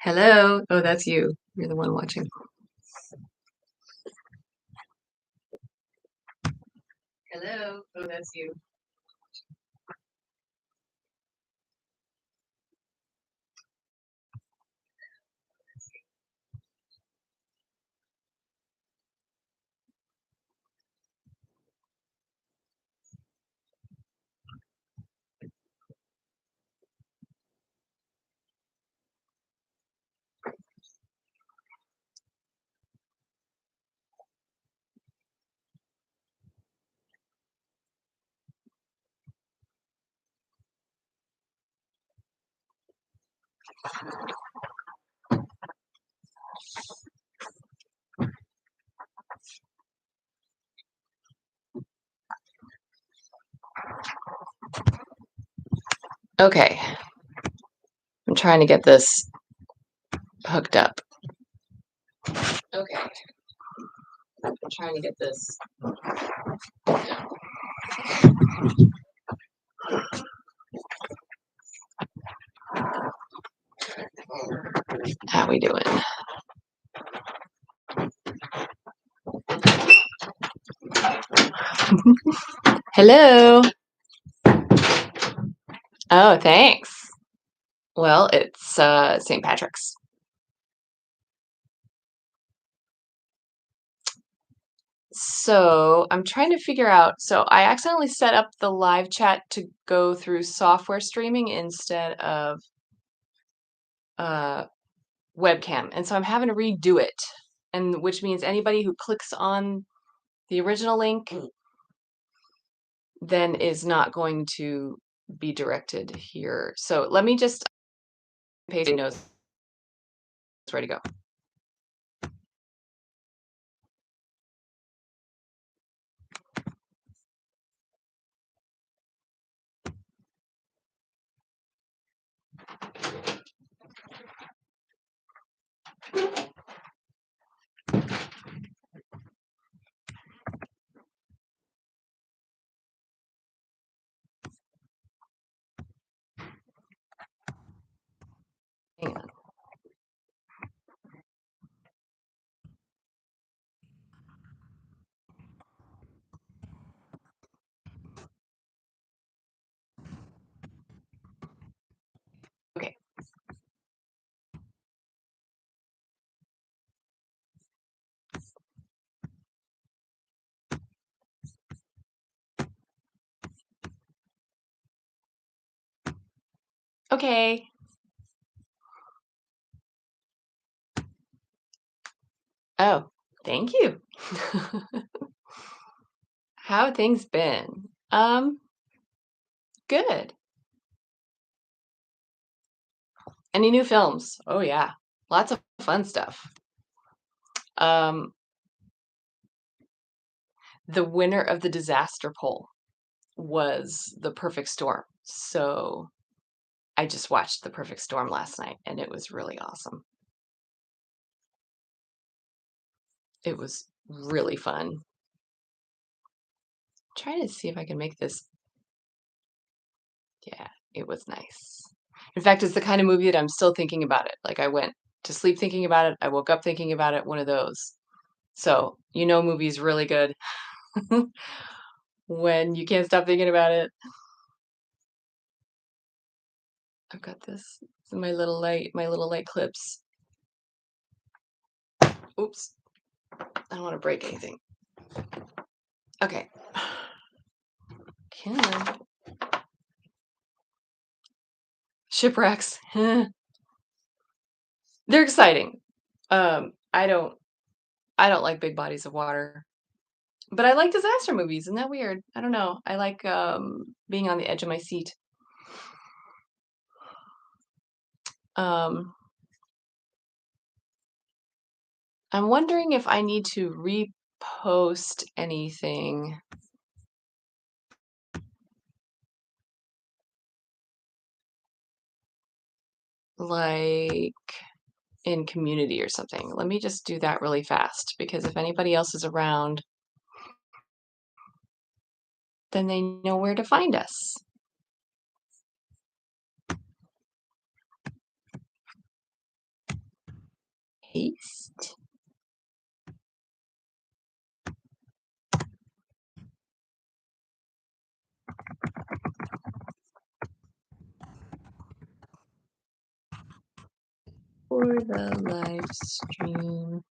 Hello. Oh, that's you. You're the one watching. Hello. Oh, that's you. Okay. I'm trying to get this hooked up. Okay. I'm trying to get this. How we doing? Hello. Oh, thanks. Well, it's St. Patrick's. So I'm trying to figure out. So I accidentally set up the live chat to go through software streaming instead of uh, webcam, and so I'm having to redo it, and which means anybody who clicks on the original link then is not going to be directed here. So let me just paste notes. It's ready to go. Hang on. Okay. Okay. Oh, thank you. How have things been? Good. Any new films? Oh yeah. Lots of fun stuff. Um, the winner of the disaster poll was The Perfect Storm. So I just watched The Perfect Storm last night and it was really awesome. It was really fun. Trying to see if I can make this. Yeah, it was nice. In fact, it's the kind of movie that I'm still thinking about it. Like I went to sleep thinking about it. I woke up thinking about it. One of those. So, movie's really good when you can't stop thinking about it. I've got this. My little light clips. Oops. I don't want to break anything. Okay. Come on. Shipwrecks. They're exciting. I don't like big bodies of water. But I like disaster movies. Isn't that weird? I don't know. I like being on the edge of my seat. Um, I'm wondering if I need to repost anything. Like in community or something. Let me just do that really fast because if anybody else is around, then they know where to find us. paste. For the live stream.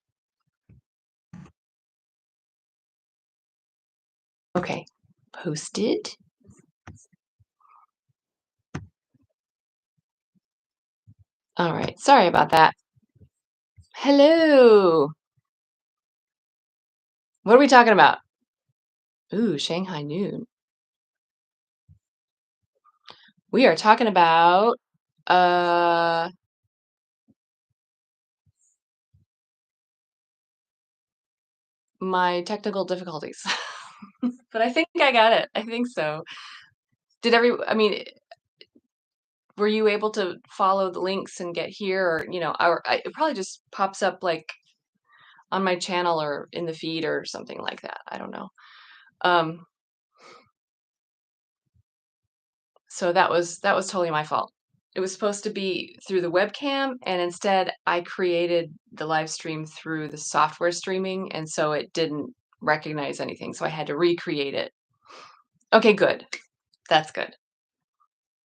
Okay, posted. All right, sorry about that. Hello. What are we talking about? Ooh, Shanghai noon. We are talking about my technical difficulties. But I think I got it. I think so. I mean, were you able to follow the links and get here or, it probably just pops up like on my channel or in the feed or something like that. I don't know. Um, so that was totally my fault. It was supposed to be through the webcam, and instead I created the live stream through the software streaming, and so it didn't recognize anything. So I had to recreate it. Okay, good. That's good.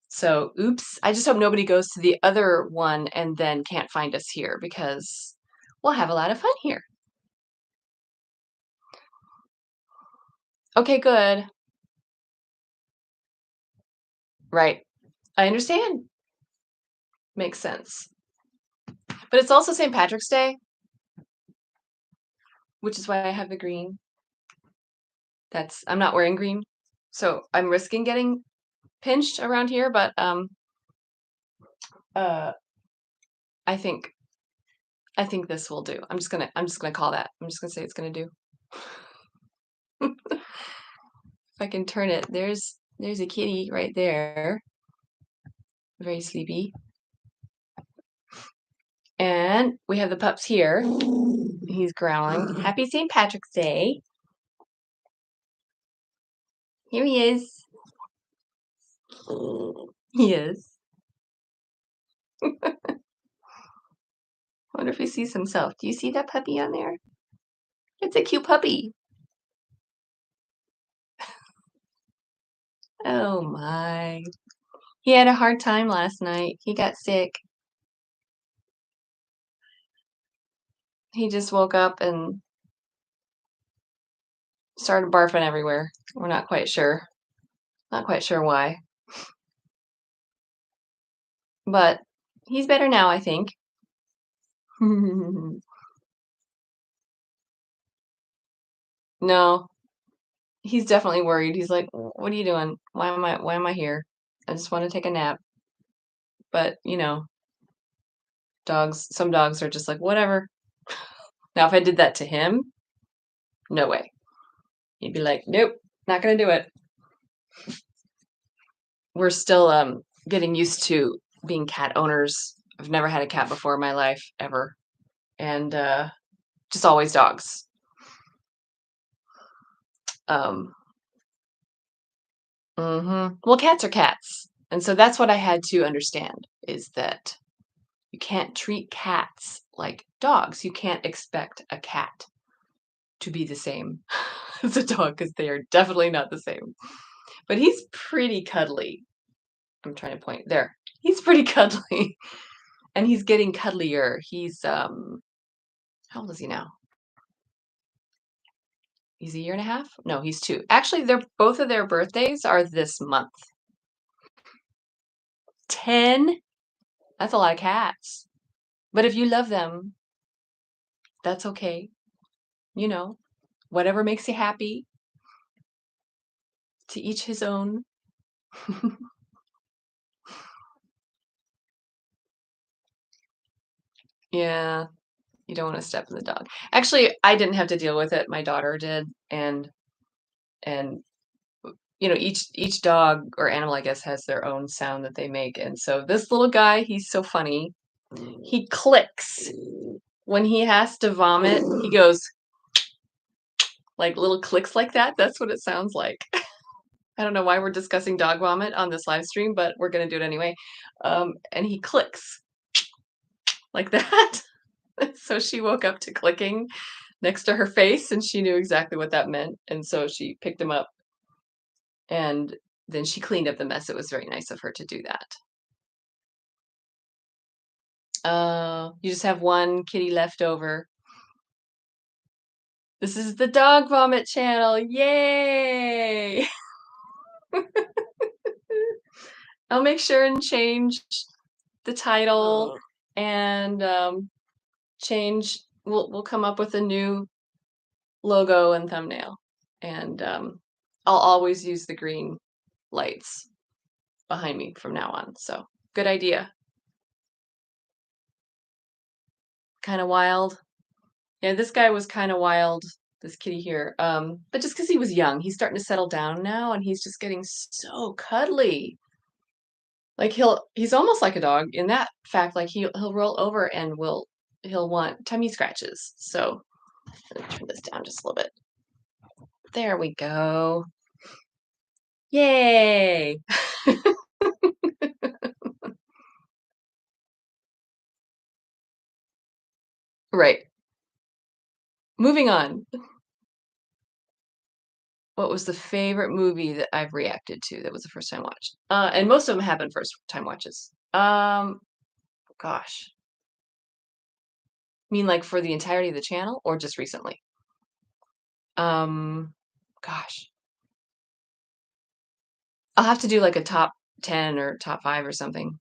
So, oops. I just hope nobody goes to the other one and then can't find us here because we'll have a lot of fun here. Okay, good. Right. I understand. Makes sense. But it's also St. Patrick's Day, which is why I have the green. I'm not wearing green, so I'm risking getting pinched around here, but uh I think this will do. I'm just gonna call that. I'm just gonna say it's gonna do. If I can turn it, there's a kitty right there. Very sleepy. And we have the pups here. He's growling. Happy St. Patrick's Day. Here he is. He is. I wonder if he sees himself. Do you see that puppy on there? It's a cute puppy. Oh my. He had a hard time last night. He got sick. He just woke up and started barfing everywhere. We're not quite sure. Not quite sure why. But he's better now, I think. No, he's definitely worried. He's like, "What are you doing? Why am I here? I just want to take a nap." But, some dogs are just like, "Whatever." Now, if I did that to him, no way. He'd be like, "Nope, not gonna do it." We're still getting used to being cat owners. I've never had a cat before in my life ever, and just always dogs. Um, Well, cats are cats, and so that's what I had to understand is that you can't treat cats like dogs. You can't expect a cat to be the same as a dog because they are definitely not the same. But he's pretty cuddly. I'm trying to point there. He's pretty cuddly, and he's getting cuddlier. He's how old is he now? He's a year and a half? No, he's 2. Actually, both of their birthdays are this month. 10? That's a lot of cats. But if you love them, that's okay. Whatever makes you happy, to each his own. Yeah, you don't want to step in the dog. Actually, I didn't have to deal with it. My daughter did, and each dog or animal, I guess, has their own sound that they make. And so this little guy, he's so funny. He clicks when he has to vomit. He goes like little clicks like that. That's what it sounds like. I don't know why we're discussing dog vomit on this live stream, but we're gonna do it anyway. And he clicks like that. So she woke up to clicking next to her face, and she knew exactly what that meant, and so she picked him up, and then she cleaned up the mess. It was very nice of her to do that. You just have one kitty left over. This is the dog vomit channel. Yay! I'll make sure and change the title and change. We'll come up with a new logo and thumbnail, and I'll always use the green lights behind me from now on. So good idea. Kind of wild. Yeah, this guy was kind of wild. This kitty here. But just because he was young, he's starting to settle down now, and he's just getting so cuddly. Like he's almost like a dog in that fact. Like he'll roll over and he'll want tummy scratches. So let me turn this down just a little bit. There we go. Yay! Right. Moving on. What was the favorite movie that I've reacted to that was the first time watched? And most of them have been first time watches. Gosh. Mean like for the entirety of the channel or just recently? Um, Gosh. I'll have to do like a top 10 or top 5 or something.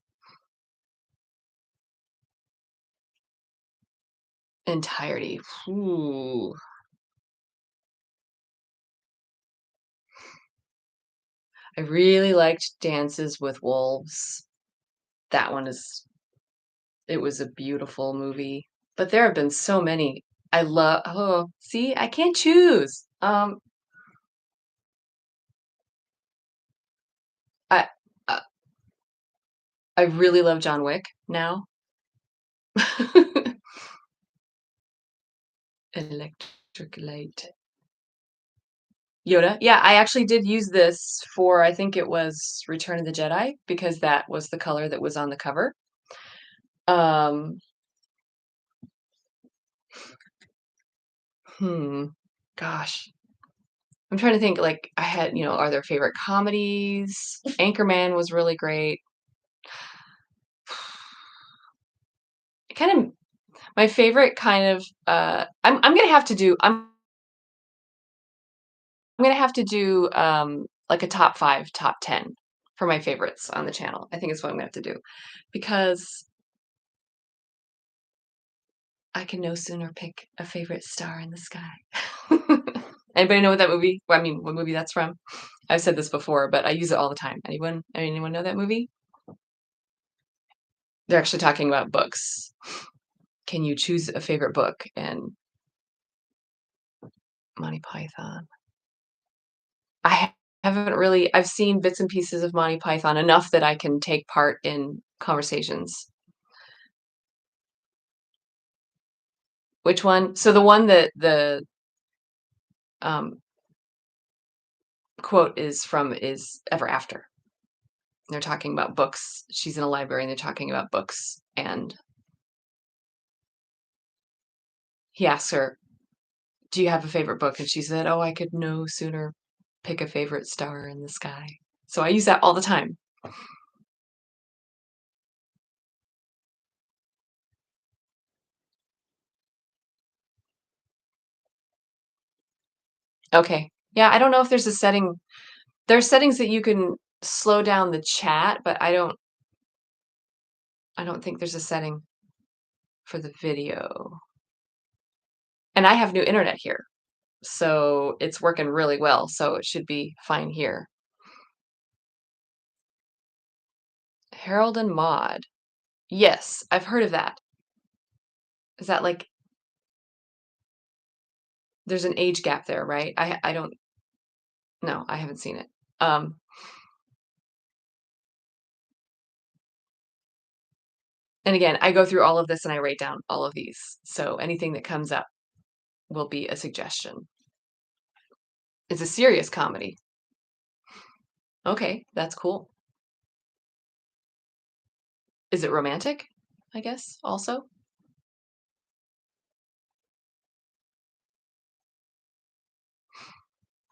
Entirety. Ooh. I really liked Dances with Wolves. That one it was a beautiful movie. But there have been so many. See, I can't choose. I uh, I really love John Wick now. Electric light. Yoda. Yeah, I actually did use this for, I think it was Return of the Jedi, because that was the color that was on the cover. Um, hmm, Gosh. I'm trying to think, like, I had, are there favorite comedies? Anchorman was really great. Kind of my favorite kind of, I'm gonna have to do, I'm gonna have to do, like a top 5, top 10 for my favorites on the channel. I think it's what I'm gonna have to do because I can no sooner pick a favorite star in the sky. Anybody know what that movie? Well, I mean, what movie that's from? I've said this before, but I use it all the time. Anyone know that movie? They're actually talking about books. Can you choose a favorite book? And Monty Python. Haven't really. I've seen bits and pieces of Monty Python enough that I can take part in conversations. Which one? So the one that the um, quote is from is Ever After. They're talking about books. She's in a library and they're talking about books. And he asks her, "Do you have a favorite book?" And she said, "Oh, I could no sooner pick a favorite star in the sky." So I use that all the time. Okay. Yeah, I don't know if there's a setting. There's settings that you can slow down the chat, but I don't think there's a setting for the video. And I have new internet here. So it's working really well. So it should be fine here. Harold and Maude. Yes, I've heard of that. Is that like there's an age gap there, right? I don't know. I haven't seen it. Um, and again, I go through all of this and I write down all of these. So anything that comes up will be a suggestion. It's a serious comedy. Okay, that's cool. Is it romantic? I guess also.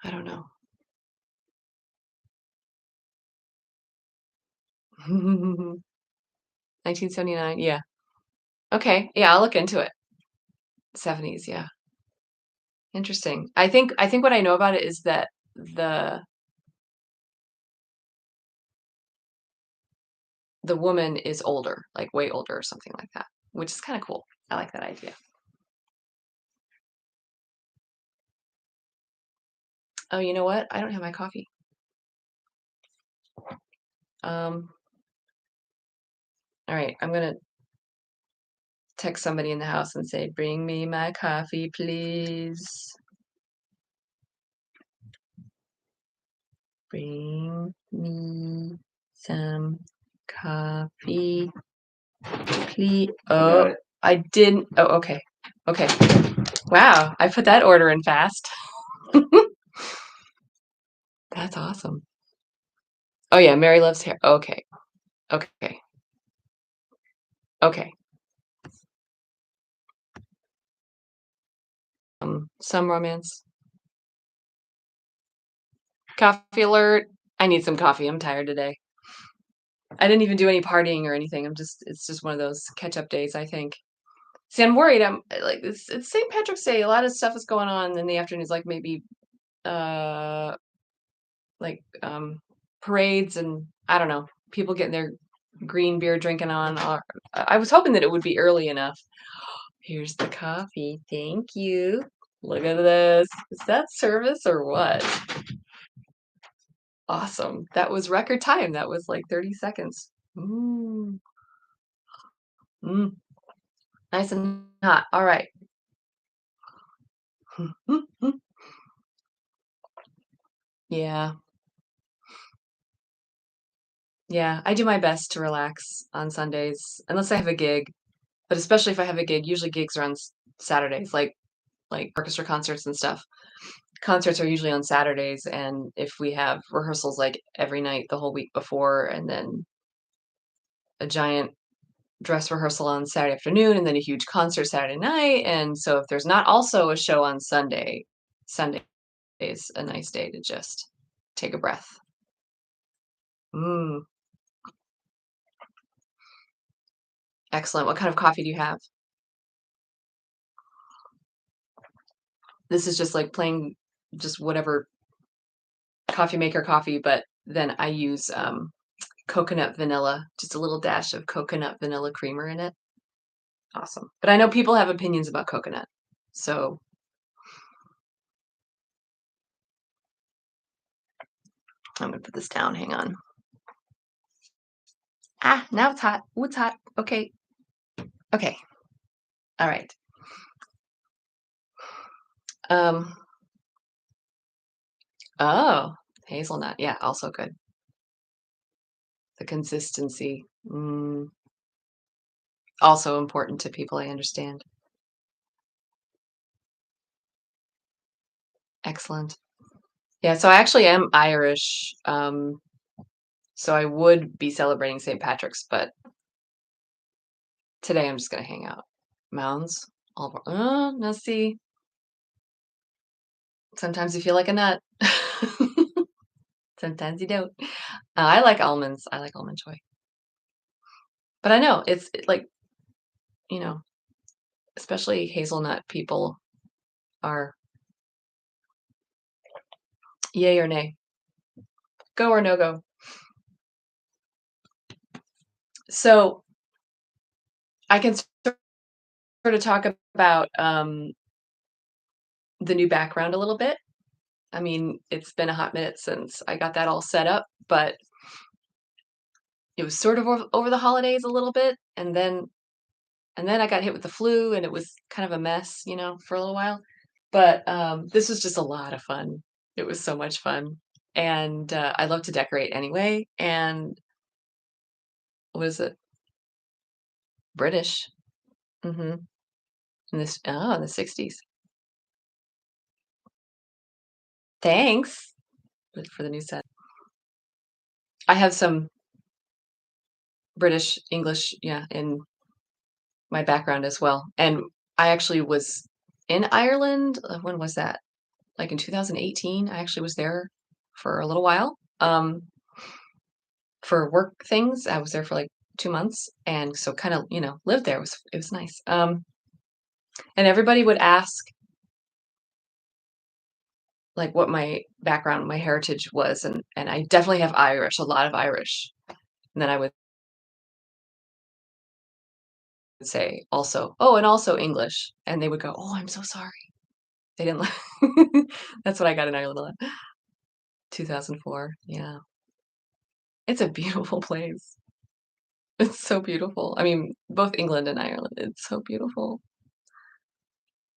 I don't know. 1979, yeah. Okay, yeah, I'll look into it. 70s, yeah. Interesting. I think what I know about it is that the the woman is older, like way older or something like that, which is kinda cool. I like that idea. Oh, you know what? I don't have my coffee. Um, all right, I'm gonna text somebody in the house and say, "Bring me my coffee, please. Bring me some coffee, please." Oh, I didn't. Oh, okay. Okay. Wow, I put that order in fast. That's awesome. Oh yeah, Mary loves hair. Okay. Okay. Okay. Some romance. Coffee alert. I need some coffee. I'm tired today. I didn't even do any partying or anything. It's just one of those catch up days, I think. See, I'm worried. I'm like, it's St. Patrick's Day. A lot of stuff is going on in the afternoons, like maybe, uh, like, parades and I don't know, people getting their green beer drinking on. Or, I was hoping that it would be early enough. Here's the coffee. Thank you. Look at this. Is that service or what? Awesome. That was record time. That was like 30 seconds. Mm, mm, nice and hot. All right. Yeah. Yeah. I do my best to relax on Sundays, unless I have a gig. But especially if I have a gig, usually gigs are on Saturdays, like orchestra concerts and stuff. Concerts are usually on Saturdays, and if we have rehearsals like every night the whole week before, and then a giant dress rehearsal on Saturday afternoon, and then a huge concert Saturday night, and so if there's not also a show on Sunday, Sunday is a nice day to just take a breath. Mm, excellent. What kind of coffee do you have? This is just like plain, just whatever coffee maker coffee, but then I use coconut vanilla, just a little dash of coconut vanilla creamer in it. Awesome. But I know people have opinions about coconut. So I'm gonna put this down. Hang on. Ah, now it's hot. Ooh, it's hot. Okay. Okay. All right. Um, oh, hazelnut. Yeah, also good. The consistency. Also important to people, I understand. Excellent. Yeah, so I actually am Irish. So I would be celebrating St. Patrick's, but today I'm just gonna hang out. Mounds. Now see, sometimes you feel like a nut. Sometimes you don't. I like almonds. I like almond joy. But I know like, you know, especially hazelnut people are yay or nay, go or no go. So I can sort of talk about the new background a little bit. I mean, it's been a hot minute since I got that all set up, but it was sort of over the holidays a little bit, and then I got hit with the flu, and it was kind of a mess, for a little while. But this was just a lot of fun. It was so much fun, and I love to decorate anyway. And what is it? British. Hmm. In the 60s. Thanks for the new set. I have some British English, yeah, in my background as well. And I actually was in Ireland. When was that? like in 2018. I actually was there for a little while for work things. I was there for like 2 months, and so kind of lived there. It was nice. And everybody would ask like what my background, my heritage was, and I definitely have Irish, a lot of Irish. And then I would say also, "Oh, and also English." And they would go, "Oh, I'm so sorry." They didn't li That's what I got in Ireland a lot. 2004, yeah. It's a beautiful place. It's so beautiful. I mean, both England and Ireland, it's so beautiful.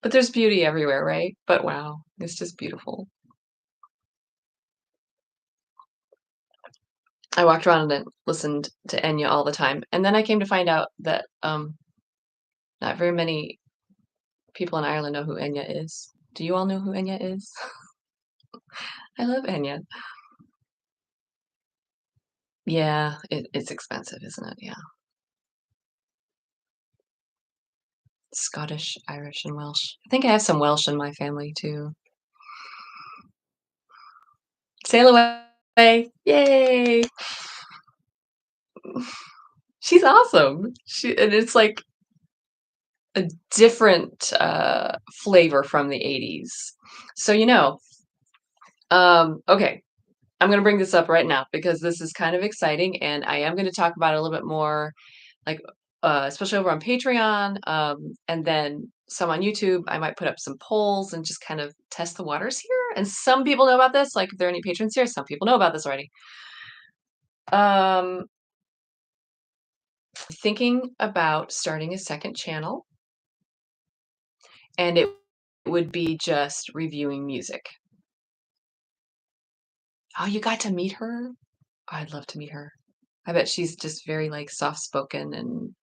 But there's beauty everywhere, right? But wow, it's just beautiful. I walked around and listened to Enya all the time, and then I came to find out that, not very many people in Ireland know who Enya is. Do you all know who Enya is? I love Enya. Yeah, it's expensive, isn't it? Yeah. Scottish, Irish, and Welsh. I think I have some Welsh in my family too. Sail away! Yay! She's awesome. And it's like a different flavor from the 80s. So okay, I'm gonna bring this up right now because this is kind of exciting, and I am gonna talk about it a little bit more, like, especially over on Patreon, and then some on YouTube. I might put up some polls and just kind of test the waters here. And some people know about this, like if there are any patrons here, some people know about this already. Um, Thinking about starting a second channel, and it would be just reviewing music. Oh, you got to meet her? I'd love to meet her. I bet she's just very like soft spoken and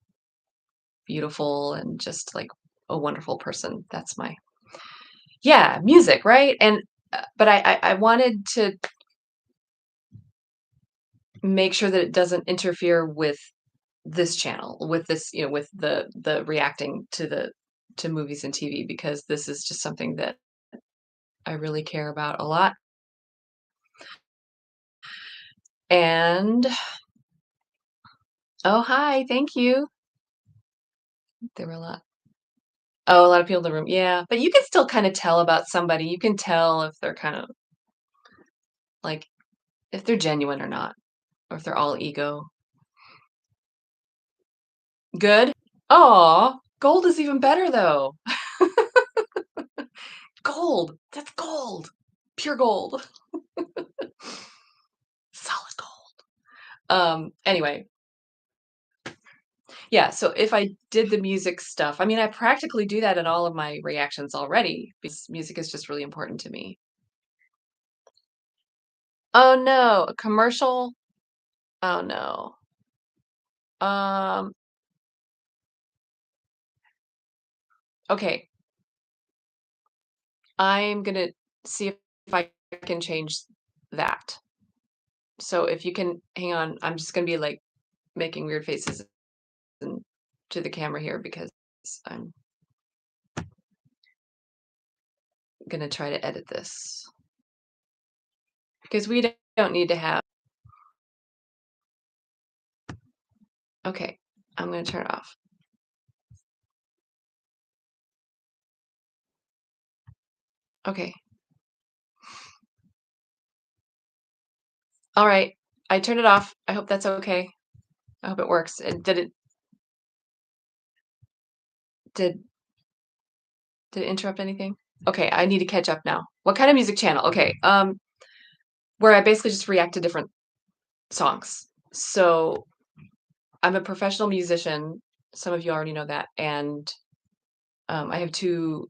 beautiful and just like a wonderful person. That's my Yeah, music, right? And but I wanted to make sure that it doesn't interfere with this channel, with this, with the reacting to movies and TV, because this is just something that I really care about a lot. And oh, hi, thank you. There were a lot. Oh, a lot of people in the room. Yeah, but you can still kind of tell about somebody. You can tell if they're kind of like if they're genuine or not, or if they're all ego. Good. Oh, gold is even better though. Gold. That's gold. Pure gold. Solid gold. Anyway, yeah, so if I did the music stuff, I mean, I practically do that in all of my reactions already because music is just really important to me. Oh no, a commercial? Oh no. Um, okay. I'm gonna see if I can change that. So if you can hang on, I'm just gonna be like making weird faces and to the camera here because I'm gonna try to edit this because we don't need to have. Okay, I'm gonna turn it off. Okay. All right. I turned it off. I hope that's okay. I hope it works. And did did it interrupt anything? Okay, I need to catch up now. What kind of music channel? Okay. Where I basically just react to different songs. So I'm a professional musician. Some of you already know that. And I have two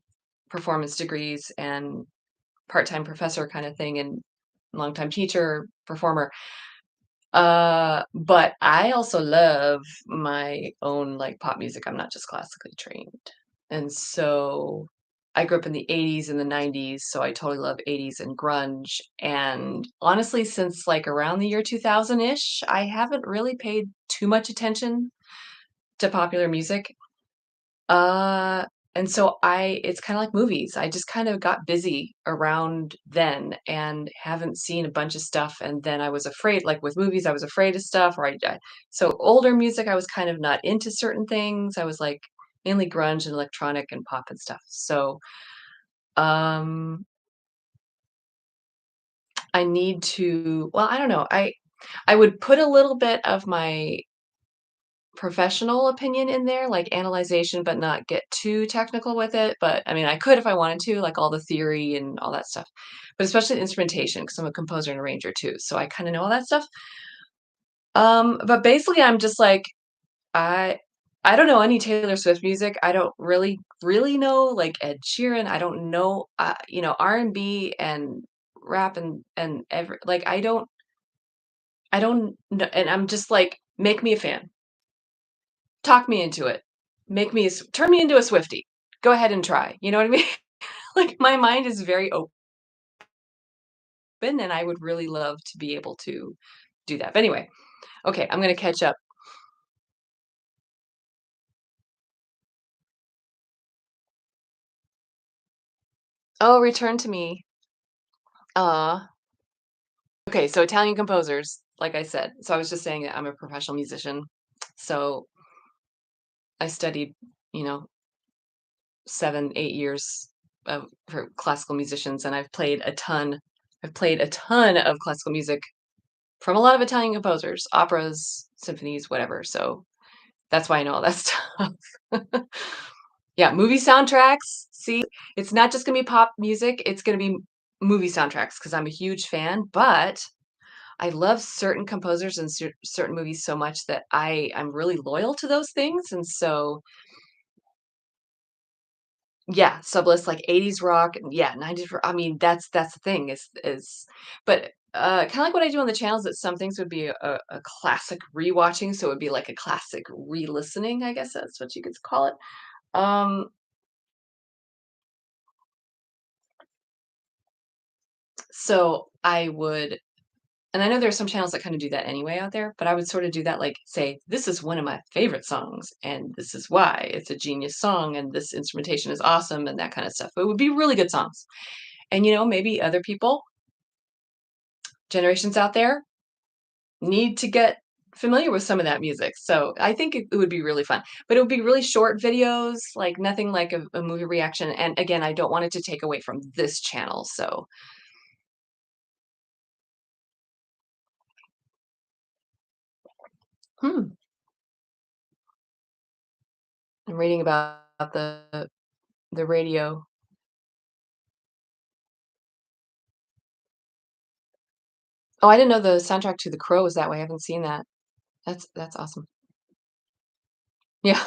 performance degrees and part-time professor kind of thing and longtime teacher, performer. But I also love my own like pop music. I'm not just classically trained. And so I grew up in the 80s and the 90s, so I totally love 80s and grunge. And honestly, since like around the year 2000-ish, I haven't really paid too much attention to popular music. And so I it's kinda like movies. I just kind of got busy around then and haven't seen a bunch of stuff, and then I was afraid like, with movies, I was afraid of stuff, or I so older music, I was kind of not into certain things. I was, like, mainly grunge and electronic and pop and stuff. So, um, I need to well, I don't know. I would put a little bit of my professional opinion in there, like analyzation, but not get too technical with it. But I mean, I could if I wanted to, like all the theory and all that stuff. But especially the instrumentation, because I'm a composer and arranger too, so I kind of know all that stuff. But basically, I'm just like I. I don't know any Taylor Swift music. I don't really know like Ed Sheeran. I don't know, R&B and rap and every like I don't know, and I'm just like make me a fan. Talk me into it. Make me a s turn me into a Swiftie. Go ahead and try, you know what I mean? Like, my mind is very open, and I would really love to be able to do that. But anyway, okay, I'm gonna catch up. Oh, Return to Me. Aw. Okay, so Italian composers, like I said. So I was just saying that I'm a professional musician. So I studied, you know, 7, 8 years of for classical musicians, and I've played a ton of classical music from a lot of Italian composers, operas, symphonies, whatever, so that's why I know all that stuff. Yeah, movie soundtracks, see, it's not just gonna be pop music, it's gonna be movie soundtracks because 'cause I'm a huge fan, but I love certain composers and certain movies so much that I'm really loyal to those things, and so yeah, sublist, like 80s rock, and yeah, 90s ro I mean, that's the thing is but, kinda like what I do on the channels, that some things would be a classic rewatching, so it would be like a classic re-listening, I guess that's what you could call it. Um, so I would and I know there are some channels that kinda do that anyway out there, but I would sorta do that, like, say, "This is one of my favorite songs, and this is why. It's a genius song, and this instrumentation is awesome," and that kinda stuff. It would be really good songs. And, maybe other people generations out there need to get familiar with some of that music. So I think it would be really fun. But it would be really short videos, like nothing like a movie reaction. And again, I don't want it to take away from this channel. So hmm, I'm reading about the radio. Oh, I didn't know the soundtrack to The Crow was that way. I haven't seen that. That's awesome. Yeah.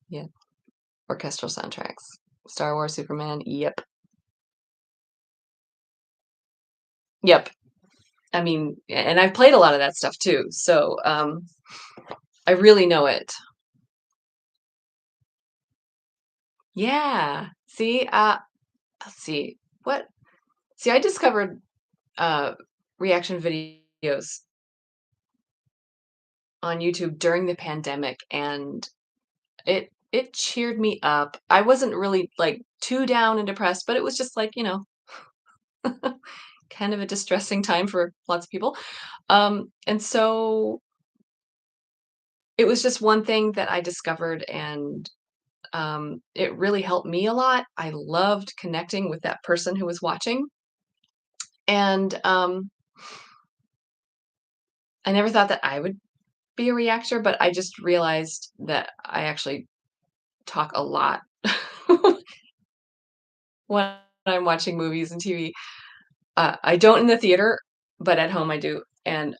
Yeah. Orchestral soundtracks. Star Wars, Superman. Yep. Yep. I mean, and I've played a lot of that stuff too. So I really know it. Yeah. See, let's see. What? See, I discovered uh reaction videos on YouTube during the pandemic and it cheered me up. I wasn't really like too down and depressed, but it was just like, kind of a distressing time for lots of people. And so it was just one thing that I discovered and it really helped me a lot. I loved connecting with that person who was watching. And I never thought that I would be a reactor, but I just realized that I actually talk a lot when I'm watching movies and TV. I don't in the theater, but at home I do. And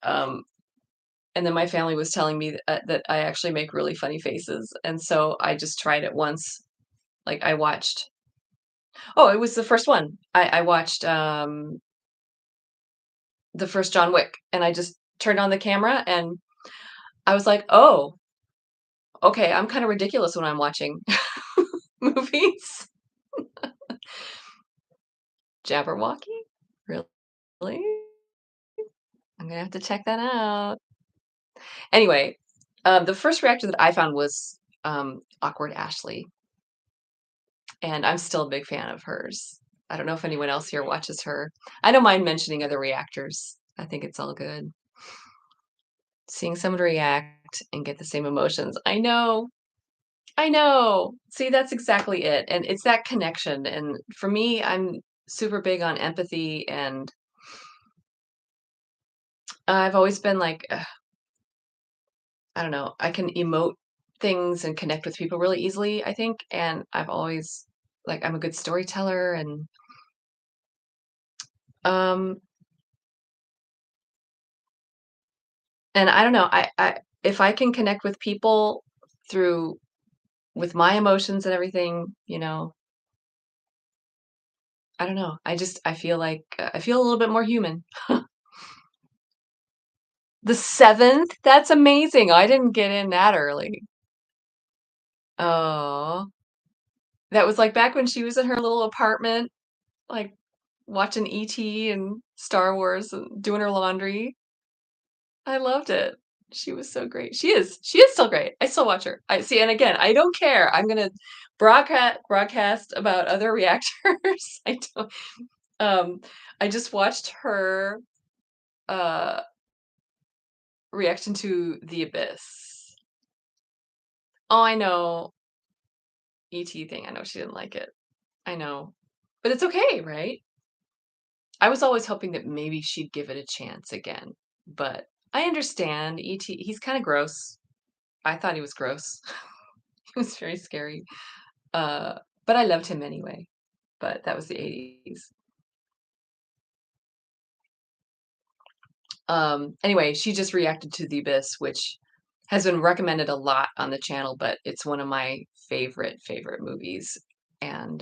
then my family was telling me that I actually make really funny faces, and so I just tried it once. Like I watched. Oh, it was the first one. I watched the first John Wick, and I just turned on the camera, and I was like, oh, okay, I'm kind of ridiculous when I'm watching movies. Jabberwocky? Really? I'm gonna have to check that out. Anyway, the first reactor that I found was, Awkward Ashley. and I'm still a big fan of hers. I don't know if anyone else here watches her. I don't mind mentioning other reactors. I think it's all good. Seeing someone react and get the same emotions. I know. I know. See, that's exactly it. And it's that connection. And for me, I'm super big on empathy and I've always been like, I don't know, I can emote things and connect with people really easily, I think. And I've always like I'm a good storyteller um and I don't know, I if I can connect with people through with my emotions and everything, I don't know. I feel like I feel a little bit more human. The 7th? That's amazing. I didn't get in that early. Oh, that was, like, back when she was in her little apartment, like, watching ET and Star Wars and doing her laundry. I loved it. She was so great. She is still great. I still watch her. I see, and again, I don't care. I'm gonna broadcast about other reactors. I don't um, I just watched her, uh, reaction to The Abyss. Oh, I know. ET thing. I know she didn't like it. I know. But it's okay, right? I was always hoping that maybe she'd give it a chance again. But I understand ET, he's kind of gross. I thought he was gross. He was very scary. Uh, but I loved him anyway. But that was the 80s. Anyway, she just reacted to The Abyss, which has been recommended a lot on the channel, but it's one of my favorite movies. And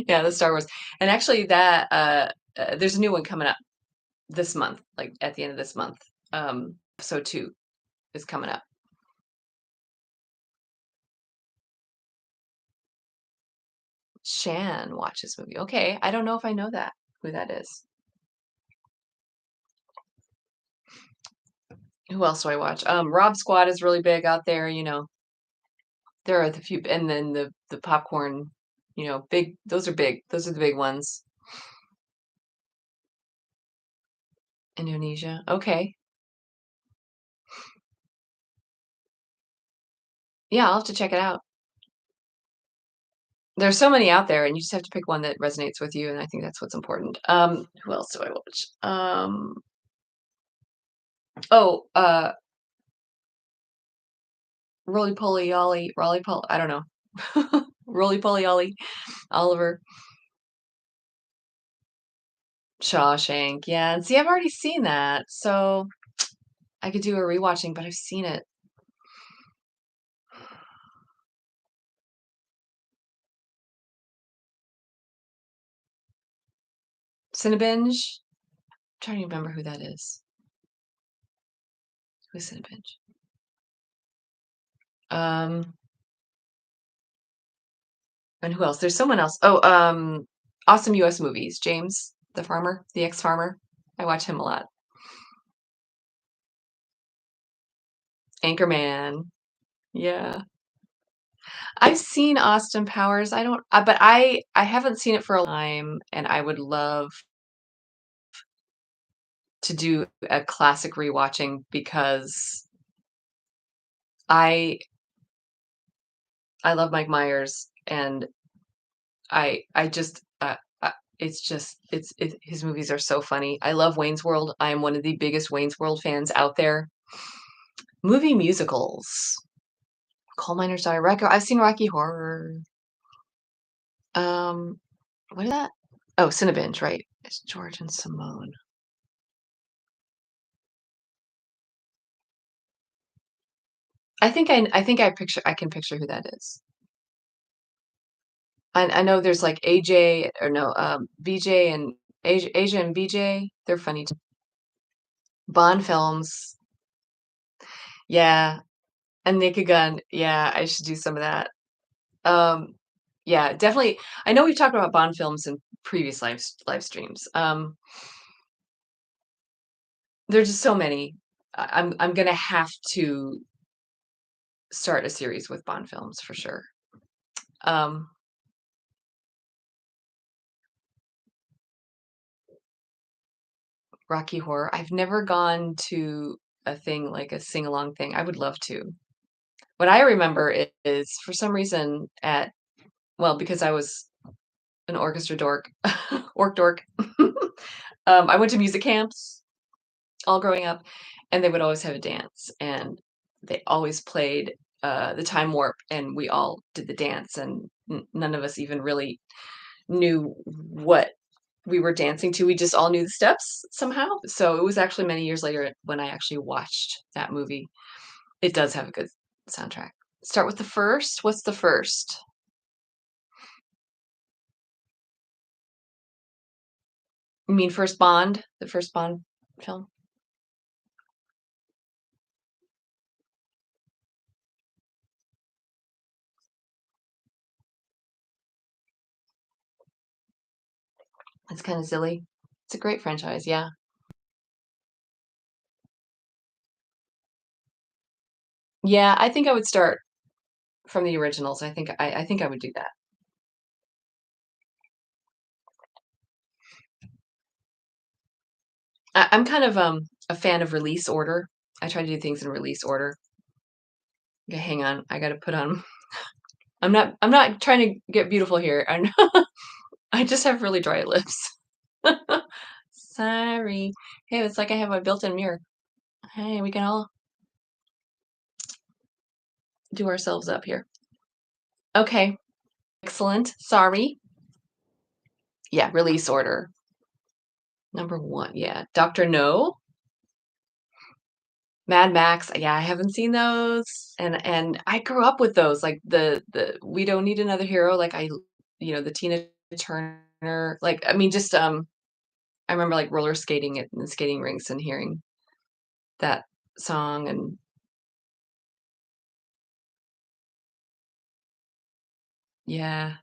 yeah, the Star Wars. And actually there's a new one coming up this month, like at the end of this month. Episode 2 is coming up. Shan watches movie. Okay, I don't know if I know that, who that is. Who else do I watch? Rob Squad is really big out there. There are the few, and then the popcorn, big. Those are big. Those are the big ones. Indonesia. Okay. Yeah, I'll have to check it out. There's so many out there, and you just have to pick one that resonates with you, and I think that's what's important. Who else do I watch? Oh, Roly Poly Ollie, Rolly Poly, I don't know. Roly Poly Ollie, Oliver, Shawshank. Yeah, and see, I've already seen that, so I could do a rewatching, but I've seen it. Cinnabinge. I'm trying to remember who that is. Who's Cinnabinge? Um, and who else? There's someone else. Oh, Awesome US Movies. James, the farmer, the ex-farmer. I watch him a lot. Anchorman. Yeah. I've seen Austin Powers. I don't, but I haven't seen it for a time, and I would love to do a classic rewatching because I I love Mike Myers, and I just it's just his movies are so funny. I love Wayne's World. I am one of the biggest Wayne's World fans out there. Movie musicals. Coal Miner's Daughter. I've seen Rocky Horror. Um, what is that? Oh, Cinnabinge, right? It's George and Simone. I can picture who that is. I know there's like AJ or no, BJ and Asia and BJ. They're funny too. Bond films. Yeah. And Naked Gun. Yeah, I should do some of that. Um, yeah, definitely. I know we've talked about Bond films in previous live streams. There's just so many. I'm gonna have to start a series with Bond films for sure. Um, Rocky Horror. I've never gone to a thing like a sing-along thing. I would love to. What I remember is for some reason because I was an orchestra dork, orc dork. I went to music camps all growing up, and they would always have a dance, and they always played the Time Warp, and we all did the dance, and none of us even really knew what we were dancing to. We just all knew the steps somehow. So it was actually many years later when I actually watched that movie. It does have a good soundtrack. Start with the first. What's the first? You mean first Bond? The first Bond film? It's kind of silly. It's a great franchise, yeah. Yeah, I think I would start from the originals. I think I would do that. I'm kind of a fan of release order. I try to do things in release order. Okay, hang on. I got to put on. I'm not trying to get beautiful here. I just have really dry lips. Sorry. Hey, it's like I have a built-in mirror. Hey, we can all do ourselves up here. Okay, excellent. Sorry. Yeah, release order. Number one, yeah. Doctor No, Mad Max. Yeah, I haven't seen those, and I grew up with those, like the We Don't Need Another Hero. Like the Tina Turner. Like I mean, just I remember like roller skating at the skating rinks and hearing that song, and yeah.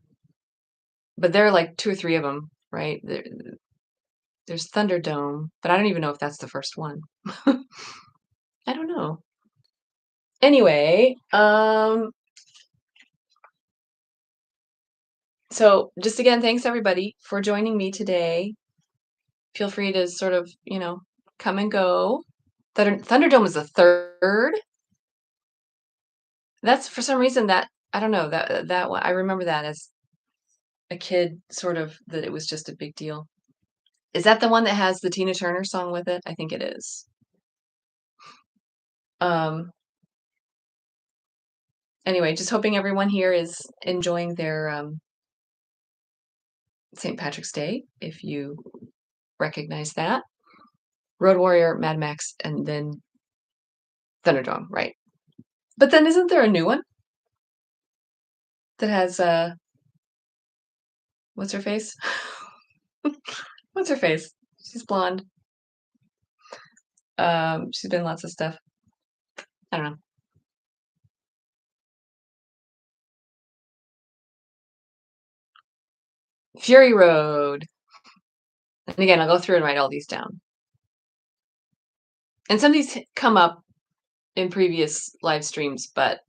But there are like two or three of them, right? There's Thunderdome, but I don't even know if that's the first one. I don't know. Anyway, so just again, thanks everybody for joining me today. Feel free to sort of, come and go. Thunderdome is the third. That's for some reason that I don't know that one. I remember that as a kid, sort of that it was just a big deal. Is that the one that has the Tina Turner song with it? I think it is. Um, anyway, just hoping everyone here is enjoying their St. Patrick's Day, if you recognize that. Road Warrior, Mad Max, and then Thunderdome, right? But then isn't there a new one that has what's her face? What's her face? She's blonde. She's been in lots of stuff. I don't know. Fury Road. And again, I'll go through and write all these down. And some of these come up in previous live streams, but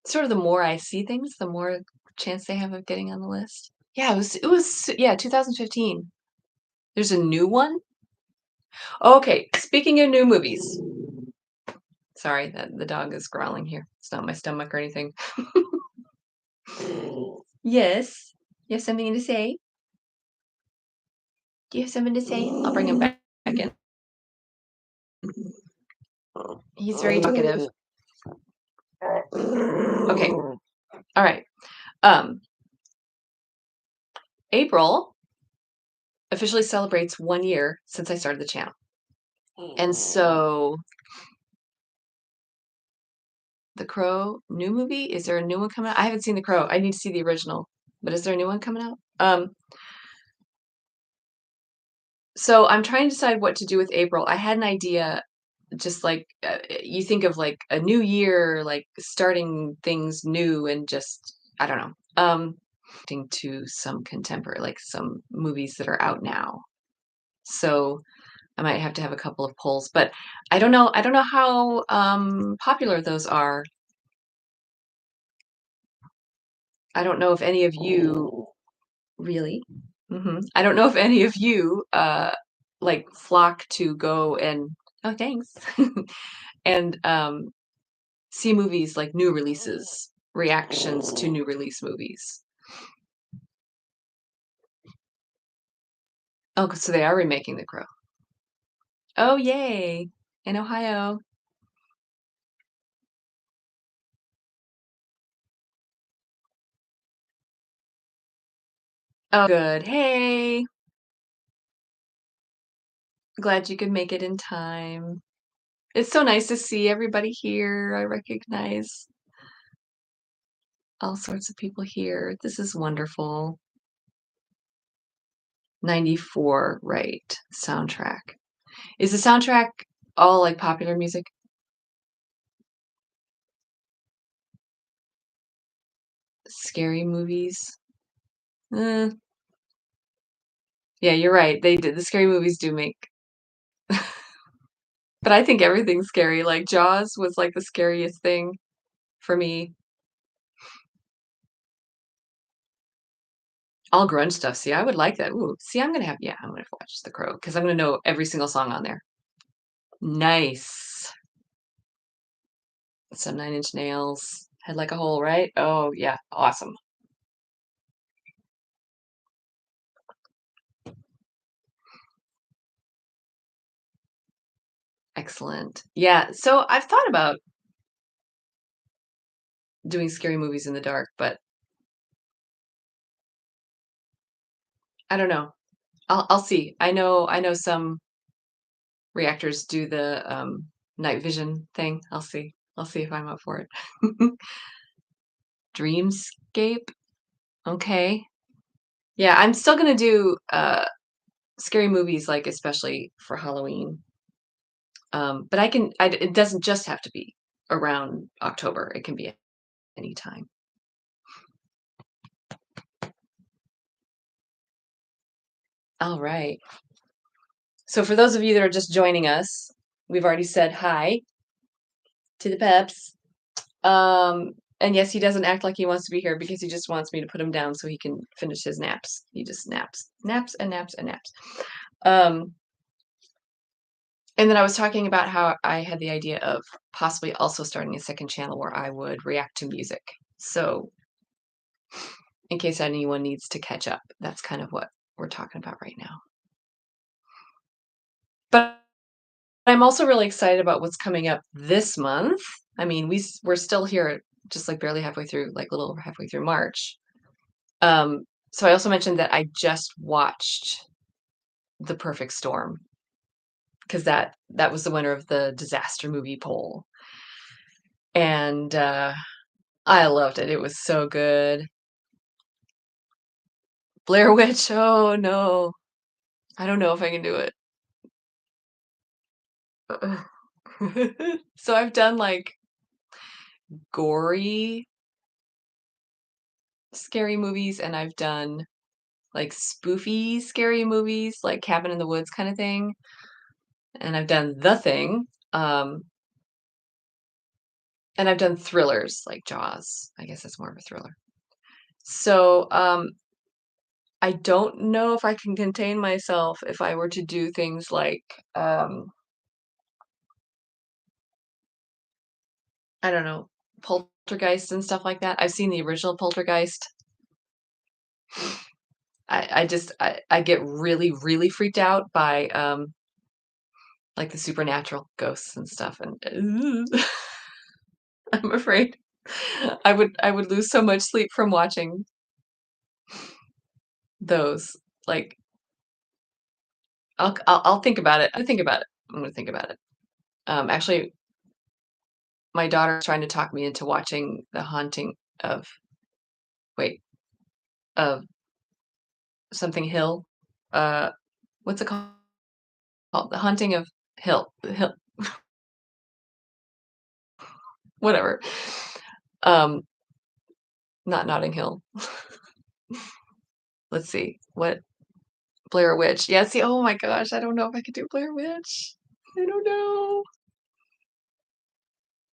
sort of the more I see things, the more chance they have of getting on the list. Yeah, it was yeah, 2015. There's a new one? Okay, speaking of new movies. Sorry, that the dog is growling here. It's not my stomach or anything. Yes. You have something to say? Do you have something to say? I'll bring him back in. He's very talkative. Okay. All right. Um, April officially celebrates 1 year since I started the channel. And so The Crow new movie, is there a new one coming out? I haven't seen The Crow. I need to see the original. But is there a new one coming out? So I'm trying to decide what to do with April. I had an idea, just like you think of like a new year, like starting things new and just I don't know. To some contemporary, like some movies that are out now. So I might have to have a couple of polls, but I don't know how, popular those are. I don't know if any of you really? I don't know if any of you, like, flock to go and oh, thanks. And, see movies like new releases, reactions to new release movies. Oh, so they are remaking The Crow. Oh, yay. In Ohio. Oh, good. Hey, glad you could make it in time. It's so nice to see everybody here. I recognize all sorts of people here. This is wonderful. 94, right. Soundtrack. Is the soundtrack all like popular music? Scary movies? Eh, yeah, you're right. They did. The scary movies do make, but I think everything's scary. Like Jaws was like the scariest thing for me. All grunge stuff. See, I would like that. Ooh, see, I'm gonna have to watch The Crow because I'm gonna know every single song on there. Nice. Some Nine Inch Nails. Head Like a Hole, right? Oh, yeah. Awesome. Excellent. Yeah. So I've thought about doing scary movies in the dark, but I don't know. I'll see. I know some reactors do the night vision thing. I'll see. I'll see if I'm up for it. Dreamscape. Okay. Yeah, I'm still gonna do scary movies, like especially for Halloween. But it doesn't just have to be around October. It can be any time. All right. So for those of you that are just joining us, we've already said hi to the peps. And yes, he doesn't act like he wants to be here because he just wants me to put him down so he can finish his naps. He just naps, naps and naps and naps. Um, and then I was talking about how I had the idea of possibly also starting a second channel where I would react to music. So in case anyone needs to catch up, that's kind of what we're talking about right now. But I'm also really excited about what's coming up this month. I mean, we're still here, just like barely halfway through, like a little over halfway through March. So I also mentioned that I just watched The Perfect Storm because that was the winner of the disaster movie poll, and I loved it. It was so good. Blair Witch. Oh no, I don't know if I can do it. So I've done like gory scary movies, and I've done like spoofy scary movies, like Cabin in the Woods kind of thing, and I've done The Thing, and I've done thrillers like Jaws. I guess that's more of a thriller. So, I don't know if I can contain myself if I were to do things like, I don't know, Poltergeist and stuff like that. I've seen the original Poltergeist. I get really, really freaked out by, like, the supernatural ghosts and stuff, and I'm afraid I would lose so much sleep from watching those. Like, I'll think about it. I think about it. I'm gonna think about it. Actually, my daughter's trying to talk me into watching The Haunting of wait, of something Hill. Uh, what's it called? The Haunting of Hill, whatever. Um, not Notting Hill. Let's see. What? Blair Witch. Yeah, see, oh my gosh, I don't know if I could do Blair Witch. I don't know.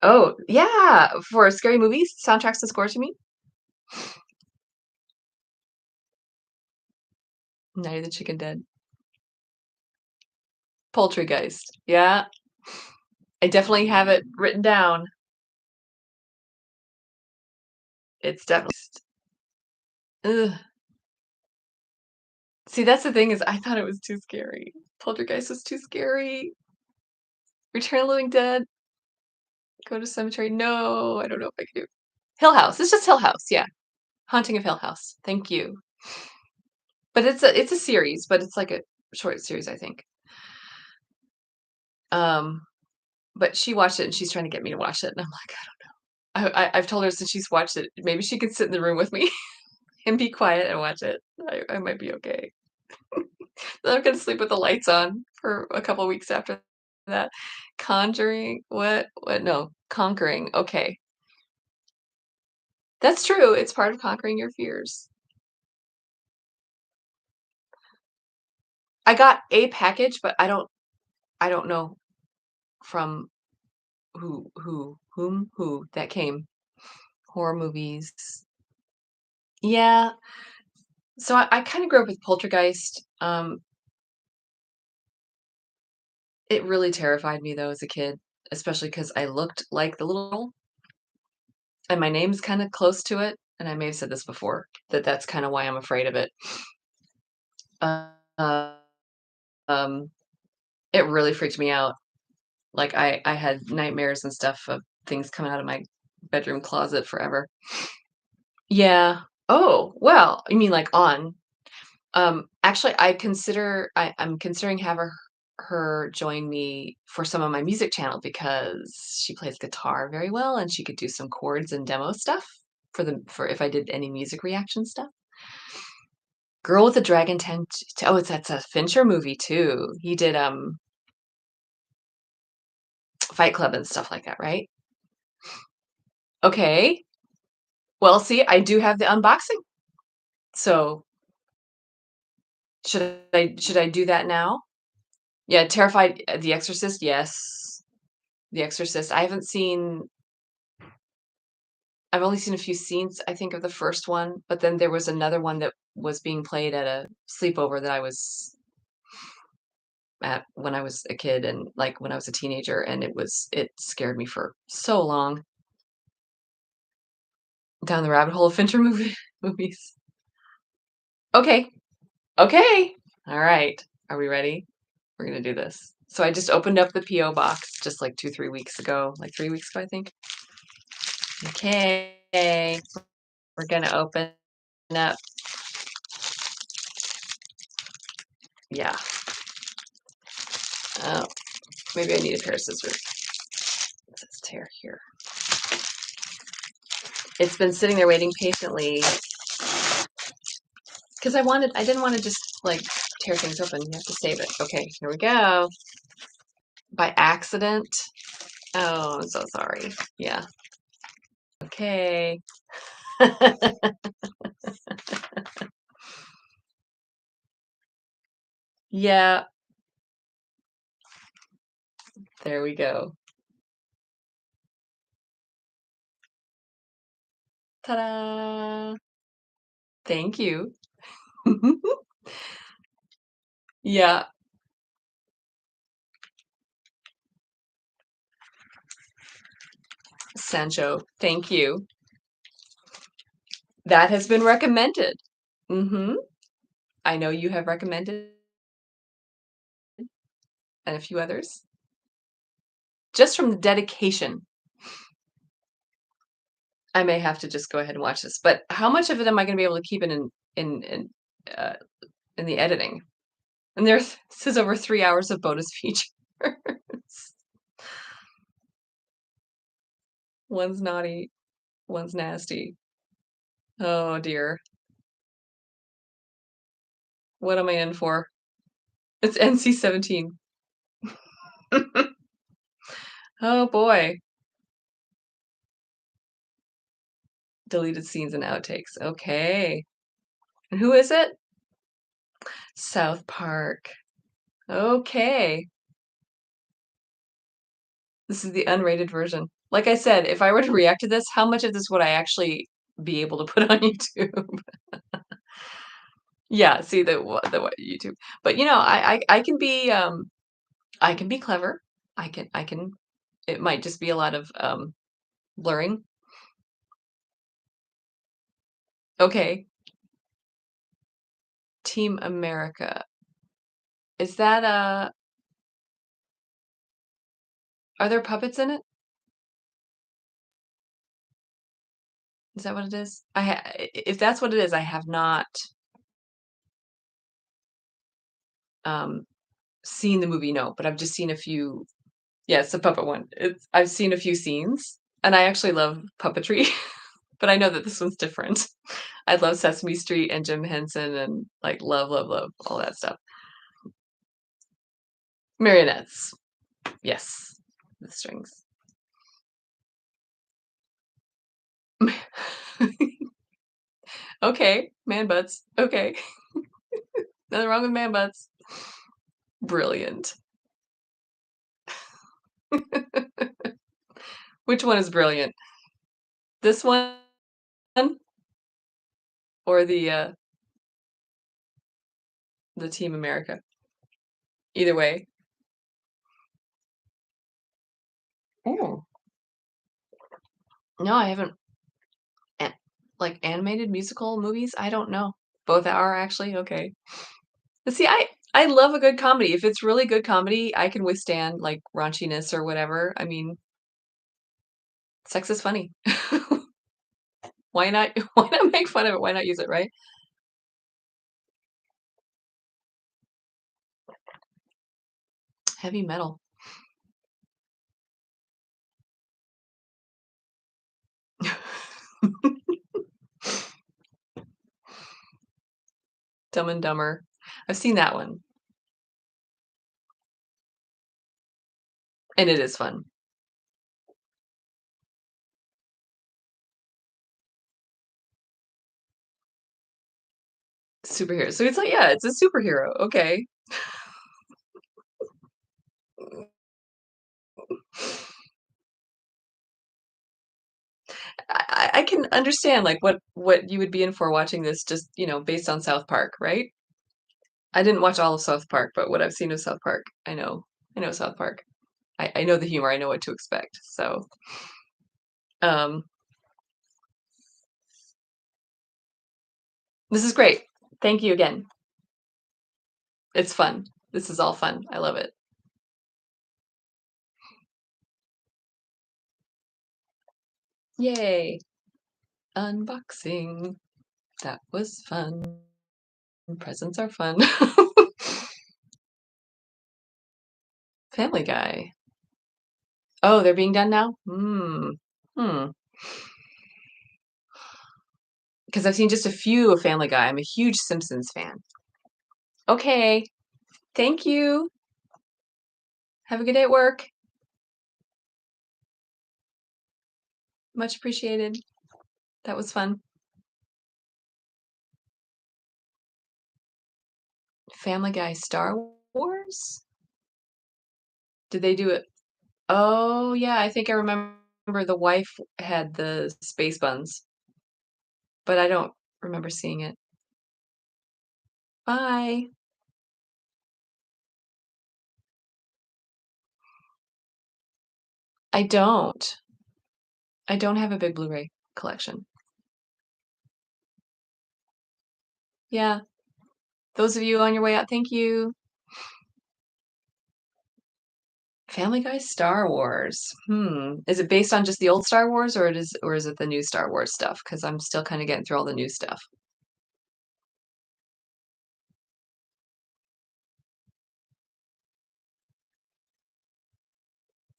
Oh, yeah, for scary movies, soundtracks and scores, you mean? Night of the Chicken Dead. Poultrygeist. Yeah, I definitely have it written down. It's definitely ugh. See, that's the thing is I thought it was too scary. Poltergeist was too scary. Return of the Living Dead, Go to Cemetery. No, I don't know if I could do Hill House. It's just Hill House, yeah. Haunting of Hill House. Thank you. But it's a series, but it's like a short series, I think. Um, but she watched it and she's trying to get me to watch it, and I'm like, I don't know. I've told her since she's watched it, maybe she could sit in the room with me and be quiet and watch it. I might be okay. I'm gonna sleep with the lights on for a couple weeks after that. Conjuring, what? What? No, conquering. Okay, that's true. It's part of conquering your fears. I got a package, but I don't know from who that came. Horror movies. Yeah. So I kind of grew up with Poltergeist. It really terrified me though as a kid, especially because I looked like the little girl, and my name's kind of close to it. And I may have said this before, that that's kind of why I'm afraid of it. Uh, um, it really freaked me out. Like I had nightmares and stuff of things coming out of my bedroom closet forever. Yeah. Oh, well, you mean like on? Actually, I'm considering having her join me for some of my music channel because she plays guitar very well and she could do some chords and demo stuff for if I did any music reaction stuff. Girl with the Dragon oh, that's a Fincher movie too. He did Fight Club and stuff like that, right? Okay. Well, see, I do have the unboxing. So should I do that now? Yeah, Terrified The Exorcist, yes. The Exorcist. I've only seen a few scenes, I think, of the first one, but then there was another one that was being played at a sleepover that I was at when I was a kid and like when I was a teenager, and it scared me for so long down the rabbit hole of Fincher movies. Okay. Okay. All right. Are we ready? We're gonna do this. So I just opened up the PO box just like 2, 3 weeks ago, like 3 weeks ago, I think. Okay. We're gonna open up. Yeah. Oh, maybe I need a pair of scissors. Let's tear here. It's been sitting there waiting patiently because I didn't want to just like tear things open. You have to save it. Okay, here we go. By accident. Oh, I'm so sorry. Yeah. Okay. Yeah, there we go. Ta-da! Thank you. Yeah, Sancho. Thank you. That has been recommended. Mm-hmm. I know you have recommended and a few others. Just from the dedication, I may have to just go ahead and watch this. But how much of it am I going to be able to keep in uh, in the editing? And there's this is over 3 hours of bonus features. One's naughty, one's nasty. Oh dear, what am I in for? It's NC-17. Oh boy, deleted scenes and outtakes. Okay, and who is it? South Park. Okay. This is the unrated version. Like I said, if I were to react to this, how much of this would I actually be able to put on YouTube? Yeah, see the what YouTube. But you know, I can be clever. I can it might just be a lot of blurring. Okay. Team America. Is that are there puppets in it? Is that what it is? If that's what it is, I have not um seen the movie, no, but I've just seen a few. Yeah, it's a puppet one. I've seen a few scenes, and I actually love puppetry, but I know that this one's different. I love Sesame Street and Jim Henson and like love, love, love all that stuff. Marionettes, yes, the strings. Okay, man butts. Okay, nothing wrong with man butts. Brilliant. Which one is brilliant? This one or the Team America? Either way. Oh. No, I haven't. Like animated musical movies? I don't know. Both are actually okay. But see, I love a good comedy. If it's really good comedy, I can withstand like raunchiness or whatever. I mean, sex is funny. Why not? Why not make fun of it? Why not use it, right? Heavy metal. Dumb and Dumber. I've seen that one, and it is fun. Superhero. So it's like, yeah, it's a superhero. Okay. I can understand like what you would be in for watching this just, based on South Park, right? I didn't watch all of South Park, but what I've seen of South Park, I know. I know South Park. I know the humor. I know what to expect. So, um, this is great. Thank you again. It's fun. This is all fun. I love it. Yay. Unboxing. That was fun. Presents are fun. Family Guy. Oh, they're being done now? Hmm. Hmm. Because I've seen just a few of Family Guy. I'm a huge Simpsons fan. Okay. Thank you. Have a good day at work. Much appreciated. That was fun. Family Guy Star Wars? Did they do it? Oh, yeah, I think I remember the wife had the space buns, but I don't remember seeing it. Bye. I don't. I don't have a big Blu-ray collection. Yeah, those of you on your way out, thank you. Family Guy Star Wars. Is it based on just the old Star Wars or is it the new Star Wars stuff? Because I'm still kind of getting through all the new stuff.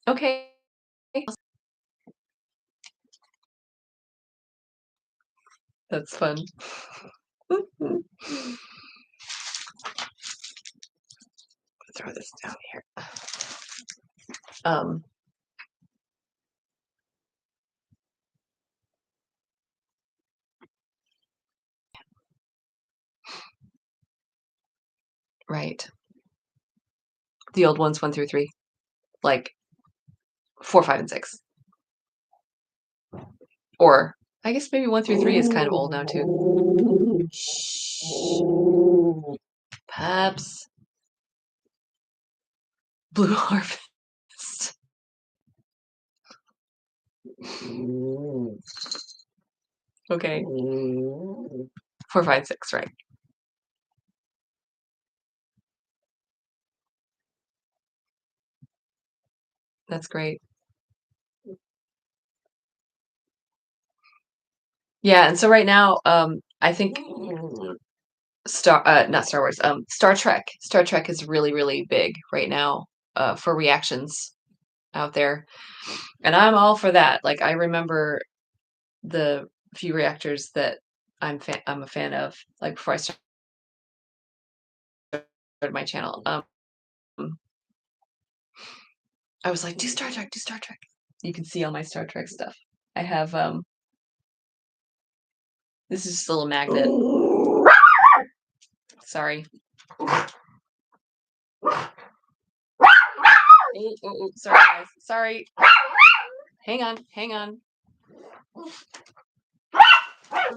Okay. That's fun. Throw this down here. Um, Right. The old ones, 1 through 3, like 4, 5, and 6. Or I guess maybe 1 through 3 is kind of old now too. Shh. Pups. Blue Harvest. Okay. 4, 5, 6, right. That's great. Yeah, and so right now, I think not Star Wars, Star Trek. Star Trek is really, really big right now, for reactions out there, and I'm all for that. Like, I remember the few reactors that I'm a fan of, like, before I started my channel, I was like, "Do Star Trek, do Star Trek." You can see all my Star Trek stuff. I have, this is just a little magnet. Sorry. Ooh, sorry, guys. Sorry. Hang on, hang on.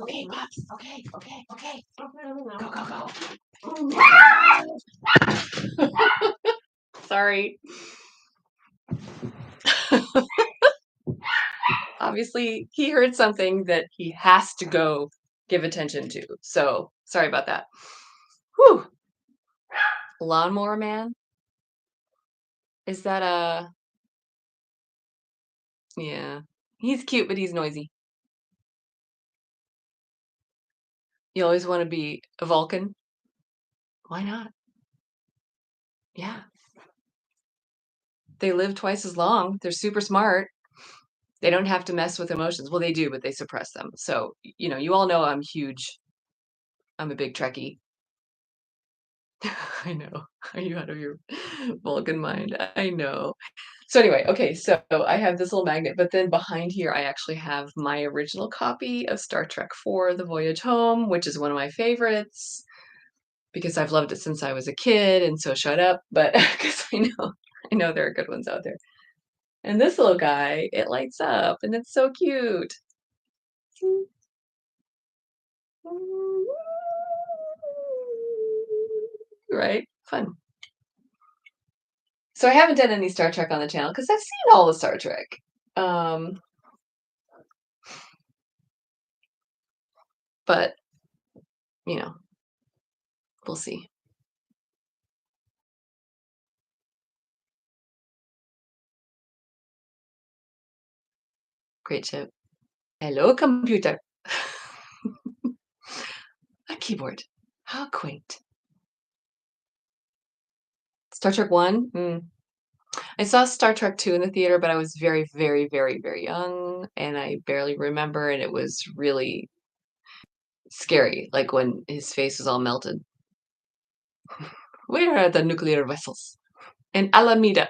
Okay, Pops. Okay. Go, go, go. Sorry. Obviously, he heard something that he has to go give attention to. So, sorry about that. Whew. Lawnmower Man? Is that a... Yeah. He's cute, but he's noisy. You always want to be a Vulcan? Why not? Yeah. They live twice as long. They're super smart. They don't have to mess with emotions. Well, they do, but they suppress them. So, you all know I'm huge. I'm a big Trekkie. I know. Are you out of your Vulcan mind? I know. So anyway, okay, so I have this little magnet, but then behind here I actually have my original copy of Star Trek IV: The Voyage Home, which is one of my favorites because I've loved it since I was a kid, and so shut up, but because I know there are good ones out there. And this little guy, it lights up and it's so cute. Right? Fun. So I haven't done any Star Trek on the channel because I've seen all the Star Trek. Um, but you know, we'll see. Great chip. Hello, computer. A keyboard. How quaint. Star Trek 1? I saw Star Trek 2 in the theater, but I was very, very, very, very young, and I barely remember, and it was really scary, like when his face was all melted. Where are the nuclear vessels? In Alameda.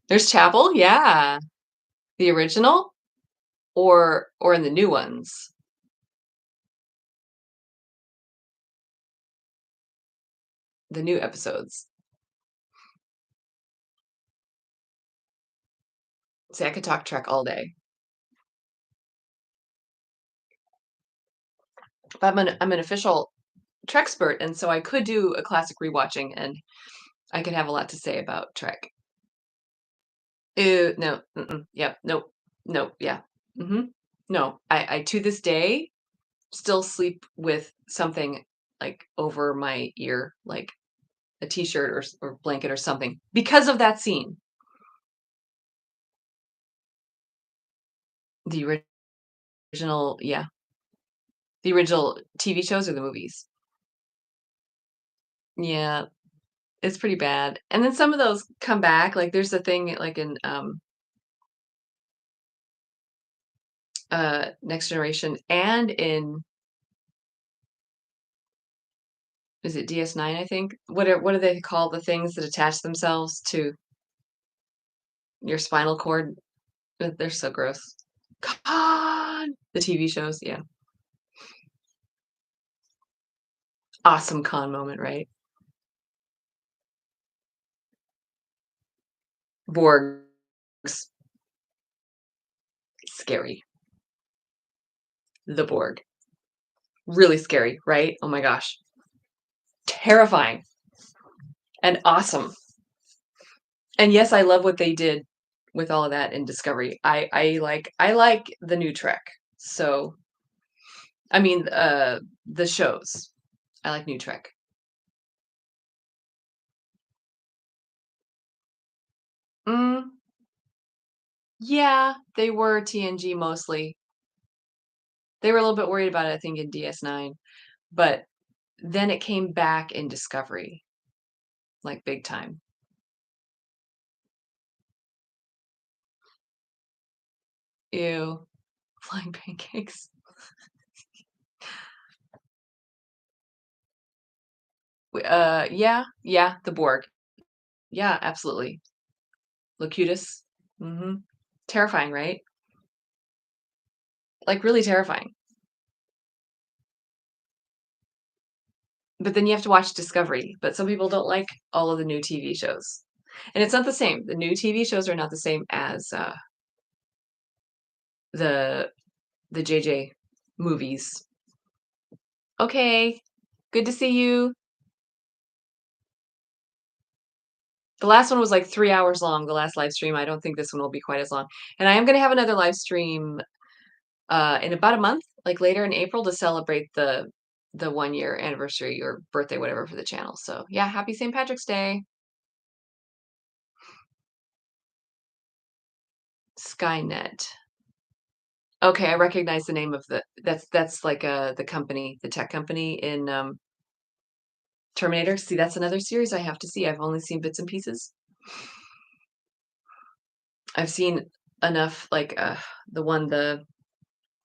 There's Chapel, yeah. The original or in the new ones? The new episodes. See, I could talk Trek all day. But I'm an official Trekspert, and so I could do a classic rewatching, and I could have a lot to say about Trek. Ew, no, yep, nope, nope, yeah, no. I to this day still sleep with something like over my ear, like a t-shirt or blanket or something, because of that scene. The original, yeah, the original TV shows or the movies. Yeah, it's pretty bad. And then some of those come back. Like there's a thing like in Next Generation and in, is it DS9, I think? What do they call the things that attach themselves to your spinal cord? They're so gross. God! The TV shows, yeah. Awesome con moment, right? Borgs. Scary. The Borg. Really scary, right? Oh my gosh. Terrifying and awesome. And yes, I love what they did with all of that in Discovery. I like the new Trek. So, I mean, the shows. I like new Trek. Mm, yeah, they were TNG mostly. They were a little bit worried about it, I think, in DS9, but then it came back in Discovery, like big time. Ew, flying pancakes. Yeah, the Borg. Yeah, absolutely. Locutus. Mhm. Terrifying, right? Like, really terrifying. But then you have to watch Discovery, but some people don't like all of the new TV shows. And it's not the same. The new TV shows are not the same as, the JJ movies. Okay, good to see you. The last one was, like, 3 hours long, the last live stream. I don't think this one will be quite as long. And I am gonna have another live stream, in about a month, like, later in April to celebrate the 1-year anniversary or birthday, whatever, for the channel. So, yeah, happy St. Patrick's Day. Skynet. Okay, I recognize the name of that's like, the company, the tech company in, Terminator. See, that's another series I have to see. I've only seen bits and pieces. I've seen enough, like, the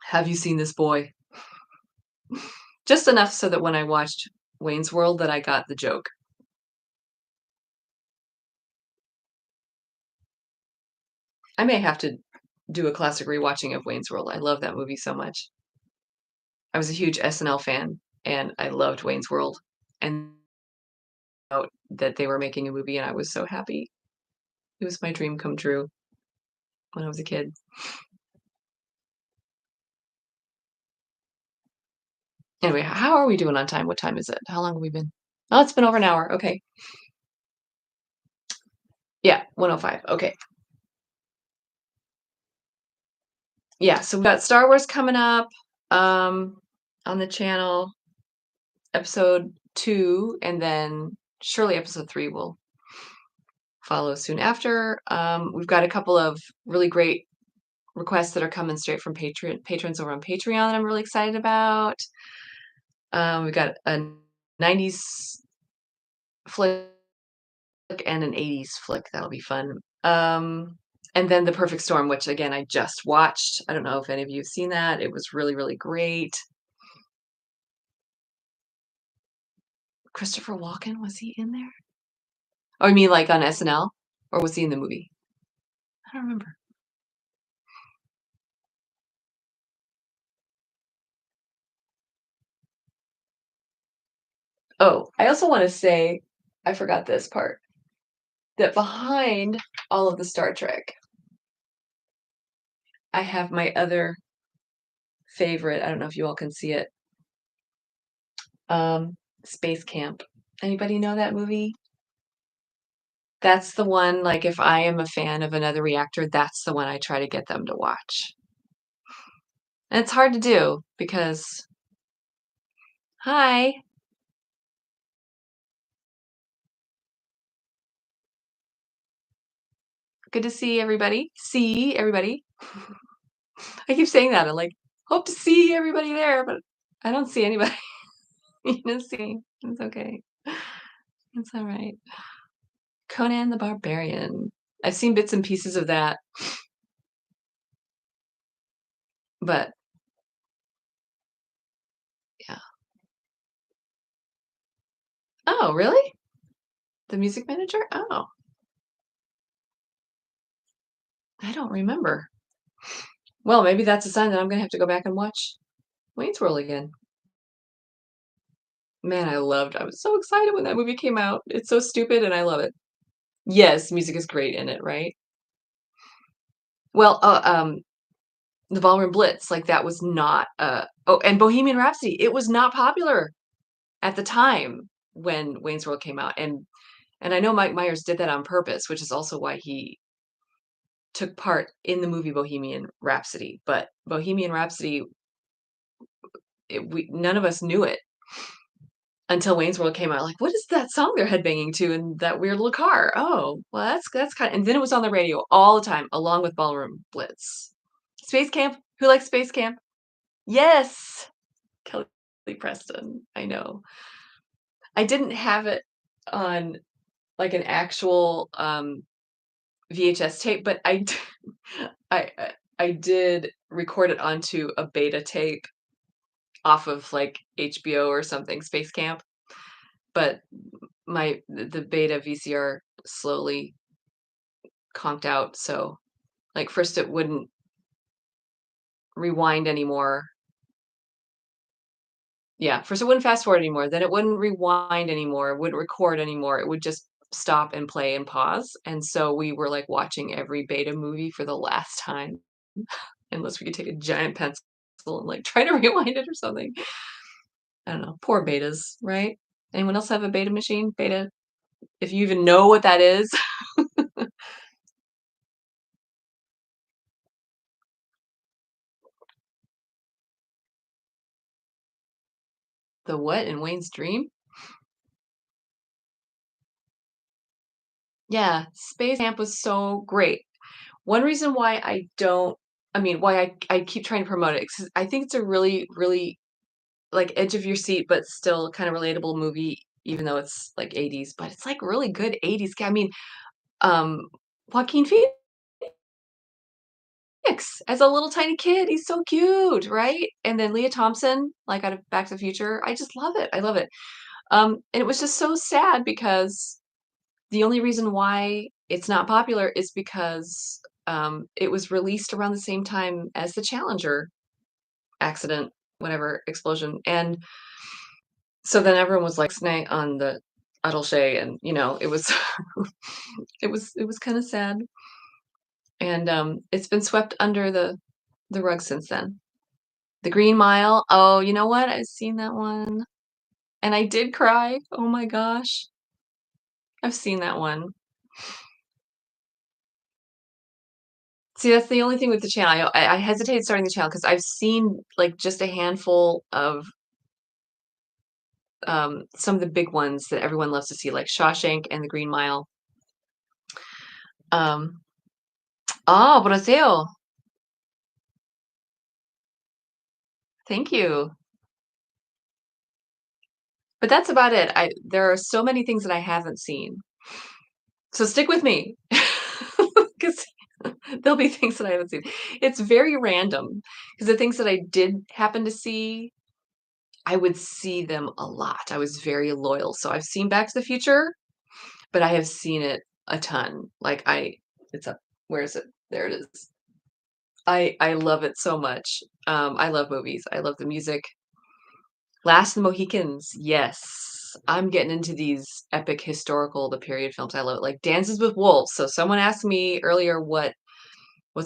"Have you seen this boy?" Just enough so that when I watched Wayne's World that I got the joke. I may have to do a classic rewatching of Wayne's World. I love that movie so much. I was a huge SNL fan, and I loved Wayne's World, and out that they were making a movie, and I was so happy. It was my dream come true when I was a kid. Anyway, how are we doing on time? What time is it? How long have we been? Oh, it's been over an hour. Okay. Yeah, 105. Okay. Yeah, so we've got Star Wars coming up on the channel, episode 2, and then surely episode 3 will follow soon after. We've got a couple of really great requests that are coming straight from patrons over on Patreon that I'm really excited about. We've got a 90s flick and an 80s flick. That'll be fun. And then The Perfect Storm, which again I just watched. I don't know if any of you have seen that. It was really, really great. Christopher Walken, was he in there? Oh, you mean like on SNL? Or was he in the movie? I don't remember. Oh, I also want to say, I forgot this part, that behind all of the Star Trek, I have my other favorite. I don't know if you all can see it. Space Camp. Anybody know that movie? That's the one, like, if I am a fan of another reactor, that's the one I try to get them to watch. And it's hard to do because, hi, good to see everybody. See everybody. I keep saying that. I'm like, hope to see everybody there, but I don't see anybody. You know, see, it's okay. It's all right. Conan the Barbarian. I've seen bits and pieces of that, but yeah. Oh, really? The music manager? Oh, I don't remember. Well, maybe that's a sign that I'm gonna have to go back and watch Wayne's World again. Man, I was so excited when that movie came out. It's so stupid, and I love it. Yes, music is great in it, right? Well, the Ballroom Blitz, like, that was not, oh, and Bohemian Rhapsody, it was not popular at the time when Wayne's World came out, and I know Mike Myers did that on purpose, which is also why he took part in the movie Bohemian Rhapsody, but Bohemian Rhapsody, we none of us knew it until Wayne's World came out, like, "What is that song they're headbanging to in that weird little car? Oh, well, that's kinda," and then it was on the radio all the time, along with Ballroom Blitz. Space Camp, who likes Space Camp? Yes! Kelly Preston, I know. I didn't have it on, like, an actual, VHS tape, but I did record it onto a beta tape off of, like, HBO or something, Space Camp, but the beta VCR slowly conked out, so, like, first it wouldn't rewind anymore. Yeah, first it wouldn't fast forward anymore, then it wouldn't rewind anymore, it wouldn't record anymore, it would just stop and play and pause, and so we were, like, watching every beta movie for the last time, unless we could take a giant pencil and, like, try to rewind it or something. I don't know, poor betas, right? Anyone else have a beta machine? Beta, if you even know what that is? The what in Wayne's Dream? Yeah, Space Camp was so great. One reason why I don't I mean, why I keep trying to promote it, 'cause I think it's a really, really, like, edge of your seat, but still kind of relatable movie, even though it's, like, 80s, but it's, like, really good 80s I mean, um, Joaquin Phoenix as a little tiny kid, he's so cute, right? And then Leah Thompson, like, out of Back to the Future, I just love it, I love it. And it was just so sad because the only reason why it's not popular is because, it was released around the same time as the Challenger accident, whatever, explosion, and so then everyone was, like, "Snake on the Adelche," and, it was it was kinda sad, and, it's been swept under the rug since then. The Green Mile, oh, you know what? I've seen that one, and I did cry, oh my gosh. I've seen that one. See, that's the only thing with the channel. I hesitated starting the channel because 'cause I've seen, like, just a handful of, some of the big ones that everyone loves to see, like Shawshank and The Green Mile. Um Oh, Brazil. Thank you. But that's about it. I There are so many things that I haven't seen. So stick with me, because 'cause there'll be things that I haven't seen. It's very random because the things that I did happen to see, I would see them a lot. I was very loyal. So I've seen Back to the Future, but I have seen it a ton. Like, it's up where is it? There it is. I love it so much. I love movies. I love the music. Last of the Mohicans, yes. I'm getting into these epic historical, the period films. I love it. Like Dances with Wolves. So someone asked me earlier what's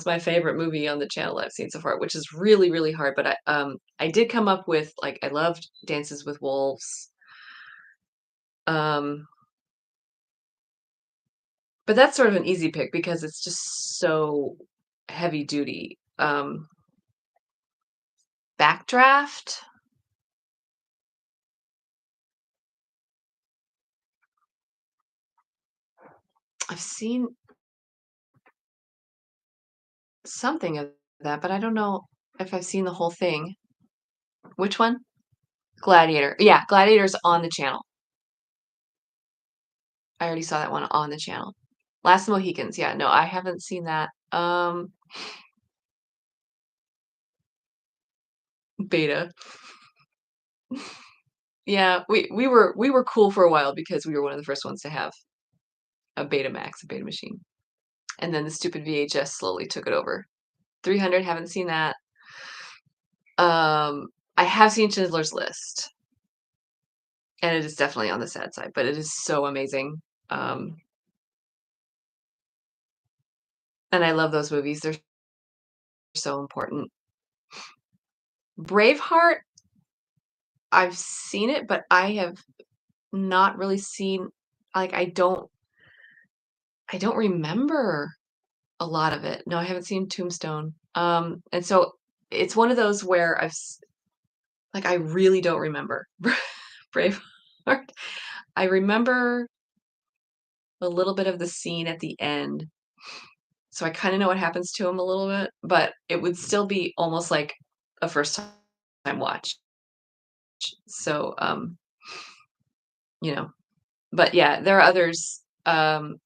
my favorite movie on the channel I've seen so far, which is really, really hard. But I did come up with, like, I loved Dances with Wolves. Um but that's sort of an easy pick because it's just so heavy duty. Backdraft? I've seen something of that, but I don't know if I've seen the whole thing. Which one? Gladiator. Yeah, Gladiator's on the channel. I already saw that one on the channel. Last of the Mohicans. Yeah, no, I haven't seen that. Beta. Yeah, we were cool for a while because we were one of the first ones to have a Betamax, a Beta machine. And then the stupid VHS slowly took it over. 300, haven't seen that. I have seen Schindler's List. and it is definitely on the sad side, but it is so amazing. Um, and I love those movies. They're so important. Braveheart, I've seen it, but I have not really seen like I don't remember a lot of it. No, I haven't seen Tombstone. And so it's one of those where like I really don't remember Braveheart. I remember a little bit of the scene at the end, so I kind of know what happens to him a little bit, but it would still be almost like a first time watch. So, you know, but yeah, there are others. Like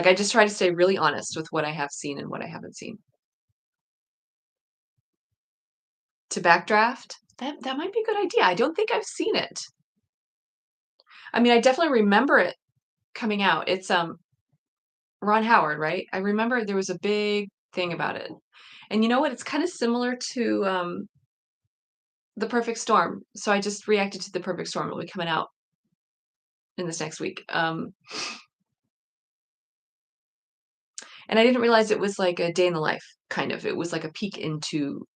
I just try to stay really honest with what I have seen and what I haven't seen. To backdraft, that might be a good idea. I don't think I've seen it. I mean, I definitely remember it coming out. It's Ron Howard, right? I remember there was a big thing about it. And you know what? It's kind of similar to The Perfect Storm. So I just reacted to The Perfect Storm. It'll be coming out in this next week. And I didn't realize it was like a day in the life, kind of. It was like a peek into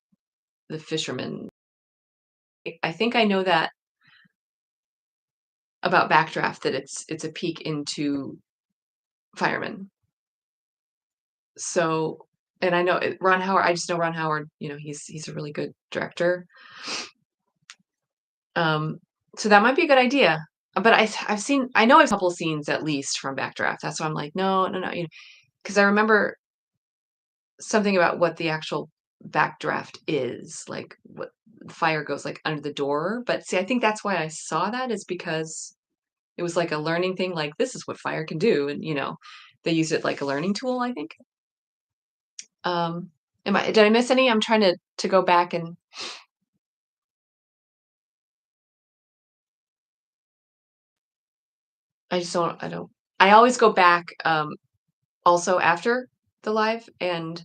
the fisherman. I think I know that about Backdraft, that it's a peek into firemen. So, and I know Ron Howard. I just know Ron Howard. He's a really good director. Um, so that might be a good idea. But I know a couple scenes at least from Backdraft. That's why I'm like, no, no, no, because I remember something about what the actual backdraft is, like what fire goes like under the door. But see, I think that's why I saw that is because it was like a learning thing, like this is what fire can do, and they used it like a learning tool, I think. Did I miss any? I'm trying to go back and I don't I always go back also after the live and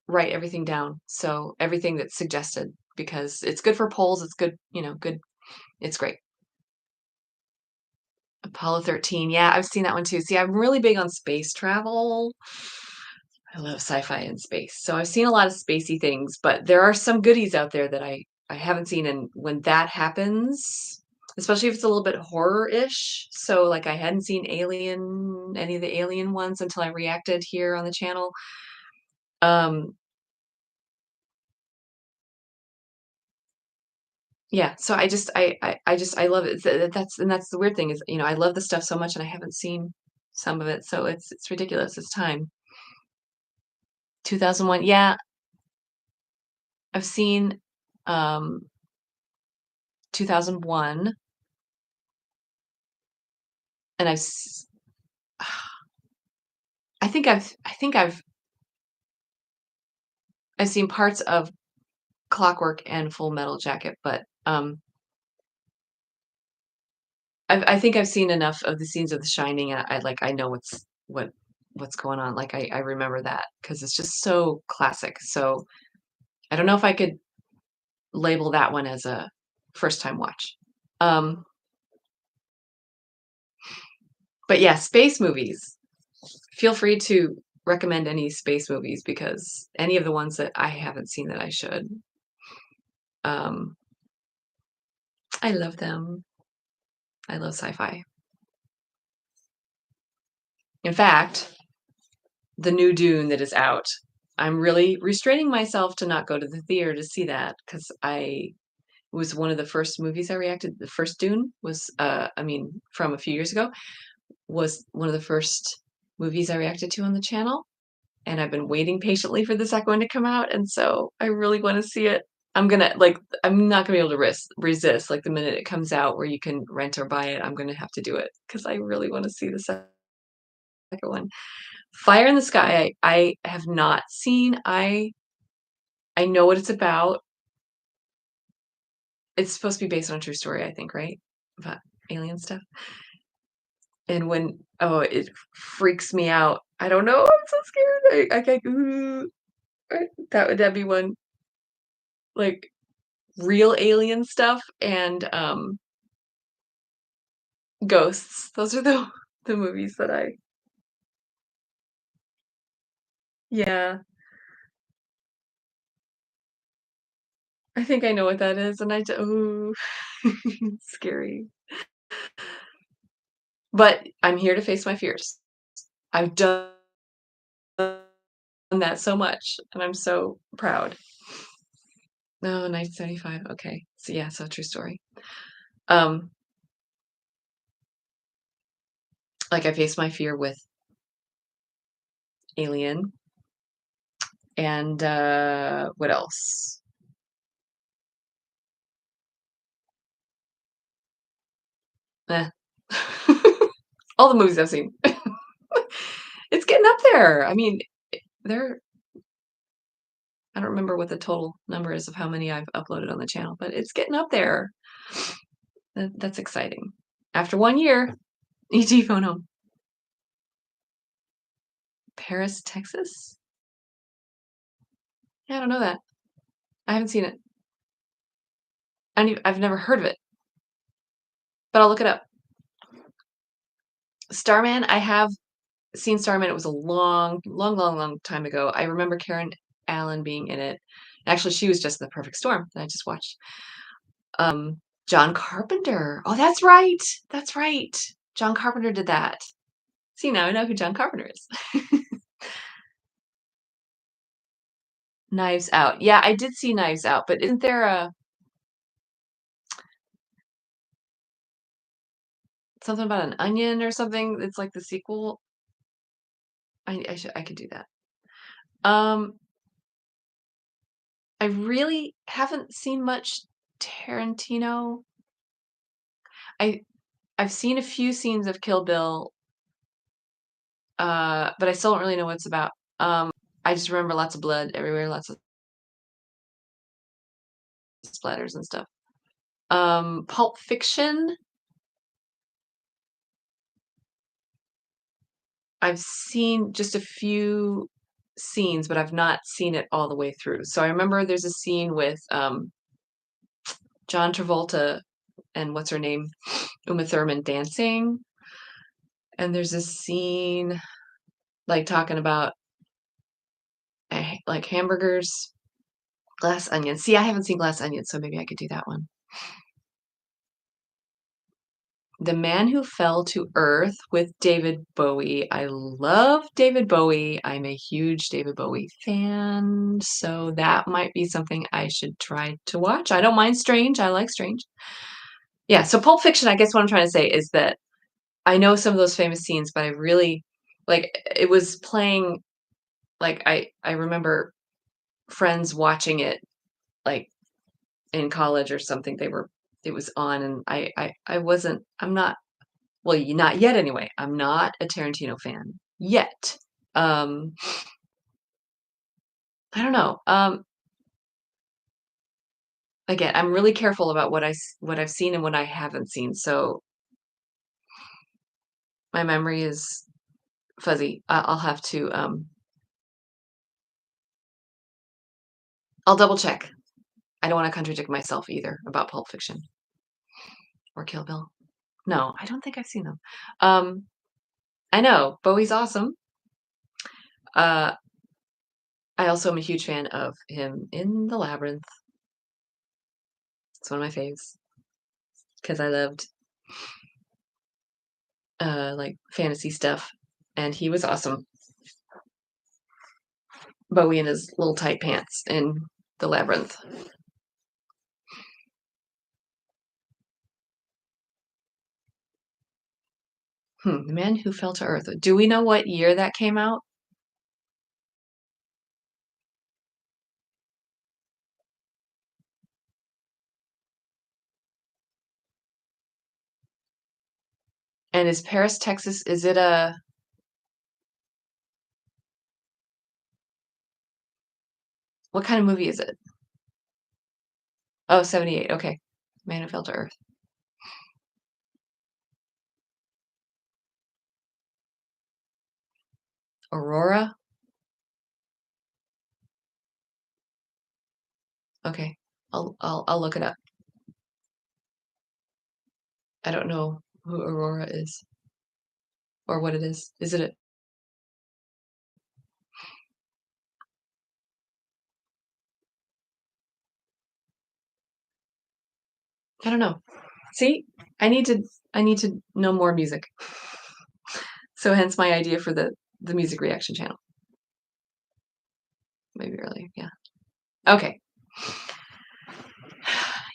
write everything down. So everything that's suggested because it's good for polls, it's good, good. It's great. Apollo 13. Yeah, I've seen that one too. See, I'm really big on space travel. I love sci-fi and space. So I've seen a lot of spacey things, but there are some goodies out there that I haven't seen. And when that happens, especially if it's a little bit horror-ish, so like I hadn't seen any of the Alien ones until I reacted here on the channel. Um, yeah, so I love it. That's the weird thing is, I love the stuff so much and I haven't seen some of it, so it's ridiculous. It's time. 2001. Yeah, I've seen, um, 2001, and I've seen parts of Clockwork and Full Metal Jacket, but, I think I've seen enough of the scenes of The Shining, and I know what's going on, like, I remember that because it's just so classic, so I don't know if I could label that one as a first time watch. Um, but yeah, space movies. Feel free to recommend any space movies because any of the ones that I haven't seen that I should. Um, I love them. I love sci-fi. In fact, the new Dune that is out, I'm really restraining myself to not go to the theater to see that because it was one of the first movies I reacted. The first Dune was, I mean, from a few years ago, was one of the first movies I reacted to on the channel. And I've been waiting patiently for the second one to come out, and so I really wanna see it. I'm not gonna be able to resist, like, the minute it comes out where you can rent or buy it, I'm gonna have to do it because I really wanna see the second one. Fire in the Sky, I have not seen. I know what it's about. It's supposed to be based on a true story, I think, right? About alien stuff? And it freaks me out. I don't know, I'm so scared. I can't. That'd be one, like real alien stuff and, ghosts. Those are the the movies that I yeah, I think I know what that is, and I d ooh, scary. But I'm here to face my fears. I've done that so much, and I'm so proud. No, 1975, okay. So, yeah, so true story. Um, like, I faced my fear with Alien and, what else? Eh. All the movies I've seen. It's getting up there. I mean, there I don't remember what the total number is of how many I've uploaded on the channel, but it's getting up there. That's exciting. After 1 year, ET phone home. Paris, Texas? Yeah, I don't know that. I haven't seen it. I've never heard of it, but I'll look it up. Starman, I have seen Starman. It was a long, long, long, long time ago. I remember Karen Allen being in it. Actually, she was just in The Perfect Storm that I just watched. John Carpenter. Oh, that's right. That's right. John Carpenter did that. See, now I know who John Carpenter is. Knives Out. Yeah, I did see Knives Out, but isn't there a something about an onion or something? It's like the sequel. I could do that. Um, I really haven't seen much Tarantino. I I've seen a few scenes of Kill Bill, but I still don't really know what it's about. I just remember lots of blood everywhere, lots of splatters and stuff. Pulp Fiction, I've seen just a few scenes, but I've not seen it all the way through. So I remember there's a scene with John Travolta and what's her name, Uma Thurman dancing, and there's a scene like talking about like hamburgers, Glass Onion. See, I haven't seen Glass Onion, so maybe I could do that one. The Man Who Fell to Earth with David Bowie. I love David Bowie. I'm a huge David Bowie fan, so that might be something I should try to watch. I don't mind Strange. I like Strange. Yeah, so Pulp Fiction, I guess what I'm trying to say is that I know some of those famous scenes, but I really like it was playing like I remember friends watching it like in college or something. It was on and I wasn't I'm not well, not yet anyway. I'm not a Tarantino fan yet. Um, I don't know. Again, I'm really careful about what I've seen and what I haven't seen. So my memory is fuzzy. I'll have to I'll double check. I don't want to contradict myself either about Pulp Fiction or Kill Bill. No, I don't think I've seen them. Um, I know Bowie's awesome. Uh, I also am a huge fan of him in The Labyrinth. It's one of my faves because I loved like fantasy stuff, and he was awesome. Bowie in his little tight pants in The Labyrinth. The Man Who Fell to Earth. Do we know what year that came out? And is Paris, Texas, is it a what kind of movie is it? Oh, 78. Okay. Man Who Fell to Earth. Aurora? Okay. I'll look it up. I don't know who Aurora is or what it is. Is it a I don't know. See, I need to know more music. So hence my idea for the music reaction channel. Maybe earlier, yeah. Okay.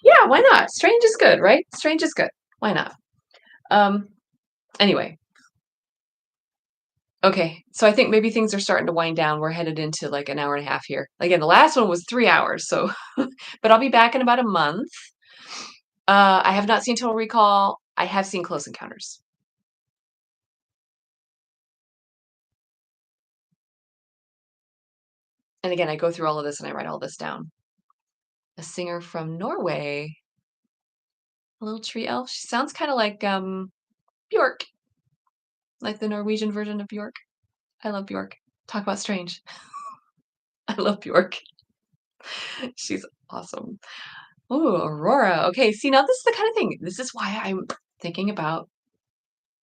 Yeah, why not? Strange is good, right? Strange is good. Why not? Um, anyway. Okay, so I think maybe things are starting to wind down. We're headed into like an hour and a half here. Again, the last one was 3 hours, so but I'll be back in about a month. I have not seen Total Recall. I have seen Close Encounters. And again, I go through all of this and I write all this down. A singer from Norway, a little tree elf. She sounds kind of like Bjork, like the Norwegian version of Bjork. I love Bjork. Talk about strange. I love Bjork. She's awesome. Oh, Aurora. Okay, see, now this is the kind of thing. This is why I'm thinking about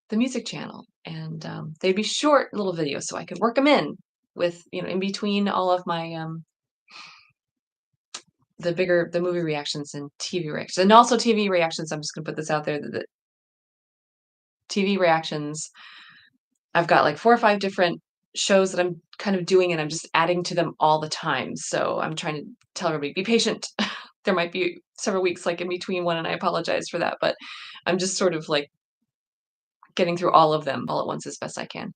the music channel. And they'd be short little videos, so I could work them in with, in between all of my the movie reactions and TV reactions. And also TV reactions, I'm just gonna put this out there, that the TV reactions, I've got like 4 or 5 different shows that I'm kind of doing, and I'm just adding to them all the time. So I'm trying to tell everybody, be patient. There might be several weeks like in between one, and I apologize for that, but I'm just sort of like getting through all of them all at once as best I can.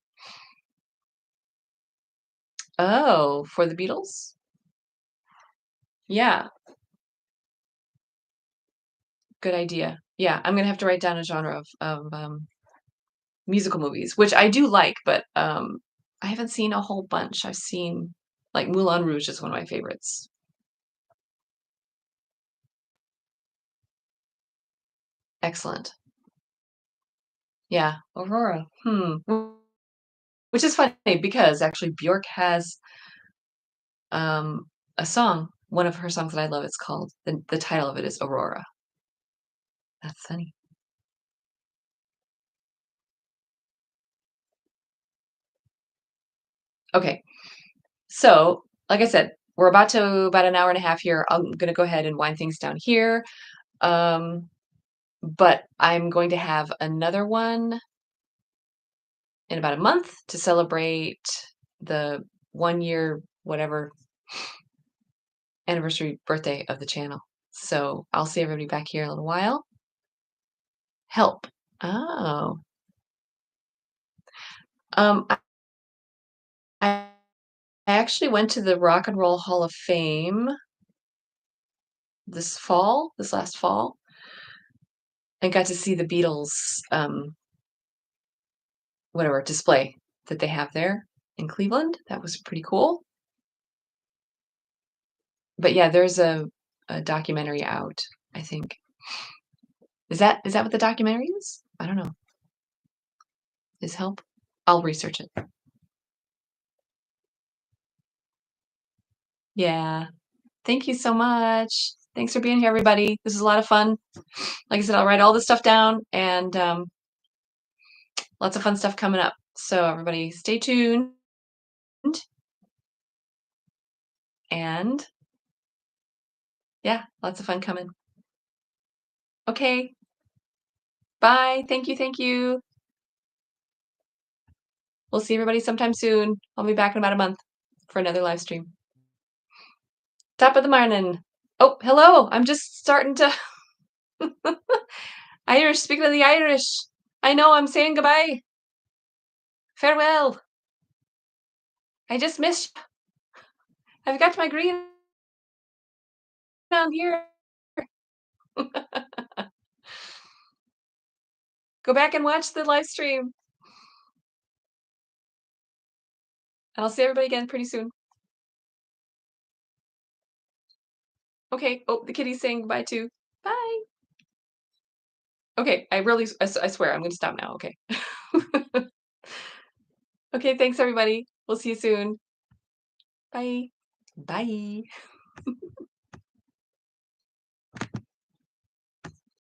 Oh, for the Beatles? Yeah, good idea. Yeah, I'm gonna have to write down a genre of musical movies, which I do like, but I haven't seen a whole bunch. I've seen like Moulin Rouge is one of my favorites. Excellent. Yeah, Aurora. Which is funny because actually Bjork has um a song, one of her songs that I love. It's called the title of it is Aurora. That's funny. Okay. So, like I said, we're about an hour and a half here. I'm gonna go ahead and wind things down here. Um, but I'm going to have another one in about a month to celebrate the 1 year, whatever, anniversary birthday of the channel. So I'll see everybody back here in a little while. Help. Oh. I I actually went to the Rock and Roll Hall of Fame this last fall, and got to see the Beatles, whatever display that they have there in Cleveland. That was pretty cool. But yeah, there's a documentary out, I think. Is that what the documentary is? I don't know. Is Help? I'll research it. Yeah. Thank you so much. Thanks for being here, everybody. This is a lot of fun. Like I said, I'll write all this stuff down, and lots of fun stuff coming up. So everybody stay tuned, and yeah, lots of fun coming. Okay. Bye. Thank you. Thank you. We'll see everybody sometime soon. I'll be back in about a month for another live stream. Top of the morning. Oh, hello. I'm just starting to Irish, speaking of the Irish. I know I'm saying goodbye. Farewell. I just missed you. I've got my green on here. Go back and watch the live stream. And I'll see everybody again pretty soon. Okay. Oh, the kitty's saying goodbye too. Bye. Okay. I swear, I'm going to stop now. Okay. Okay. Thanks, everybody. We'll see you soon. Bye. Bye.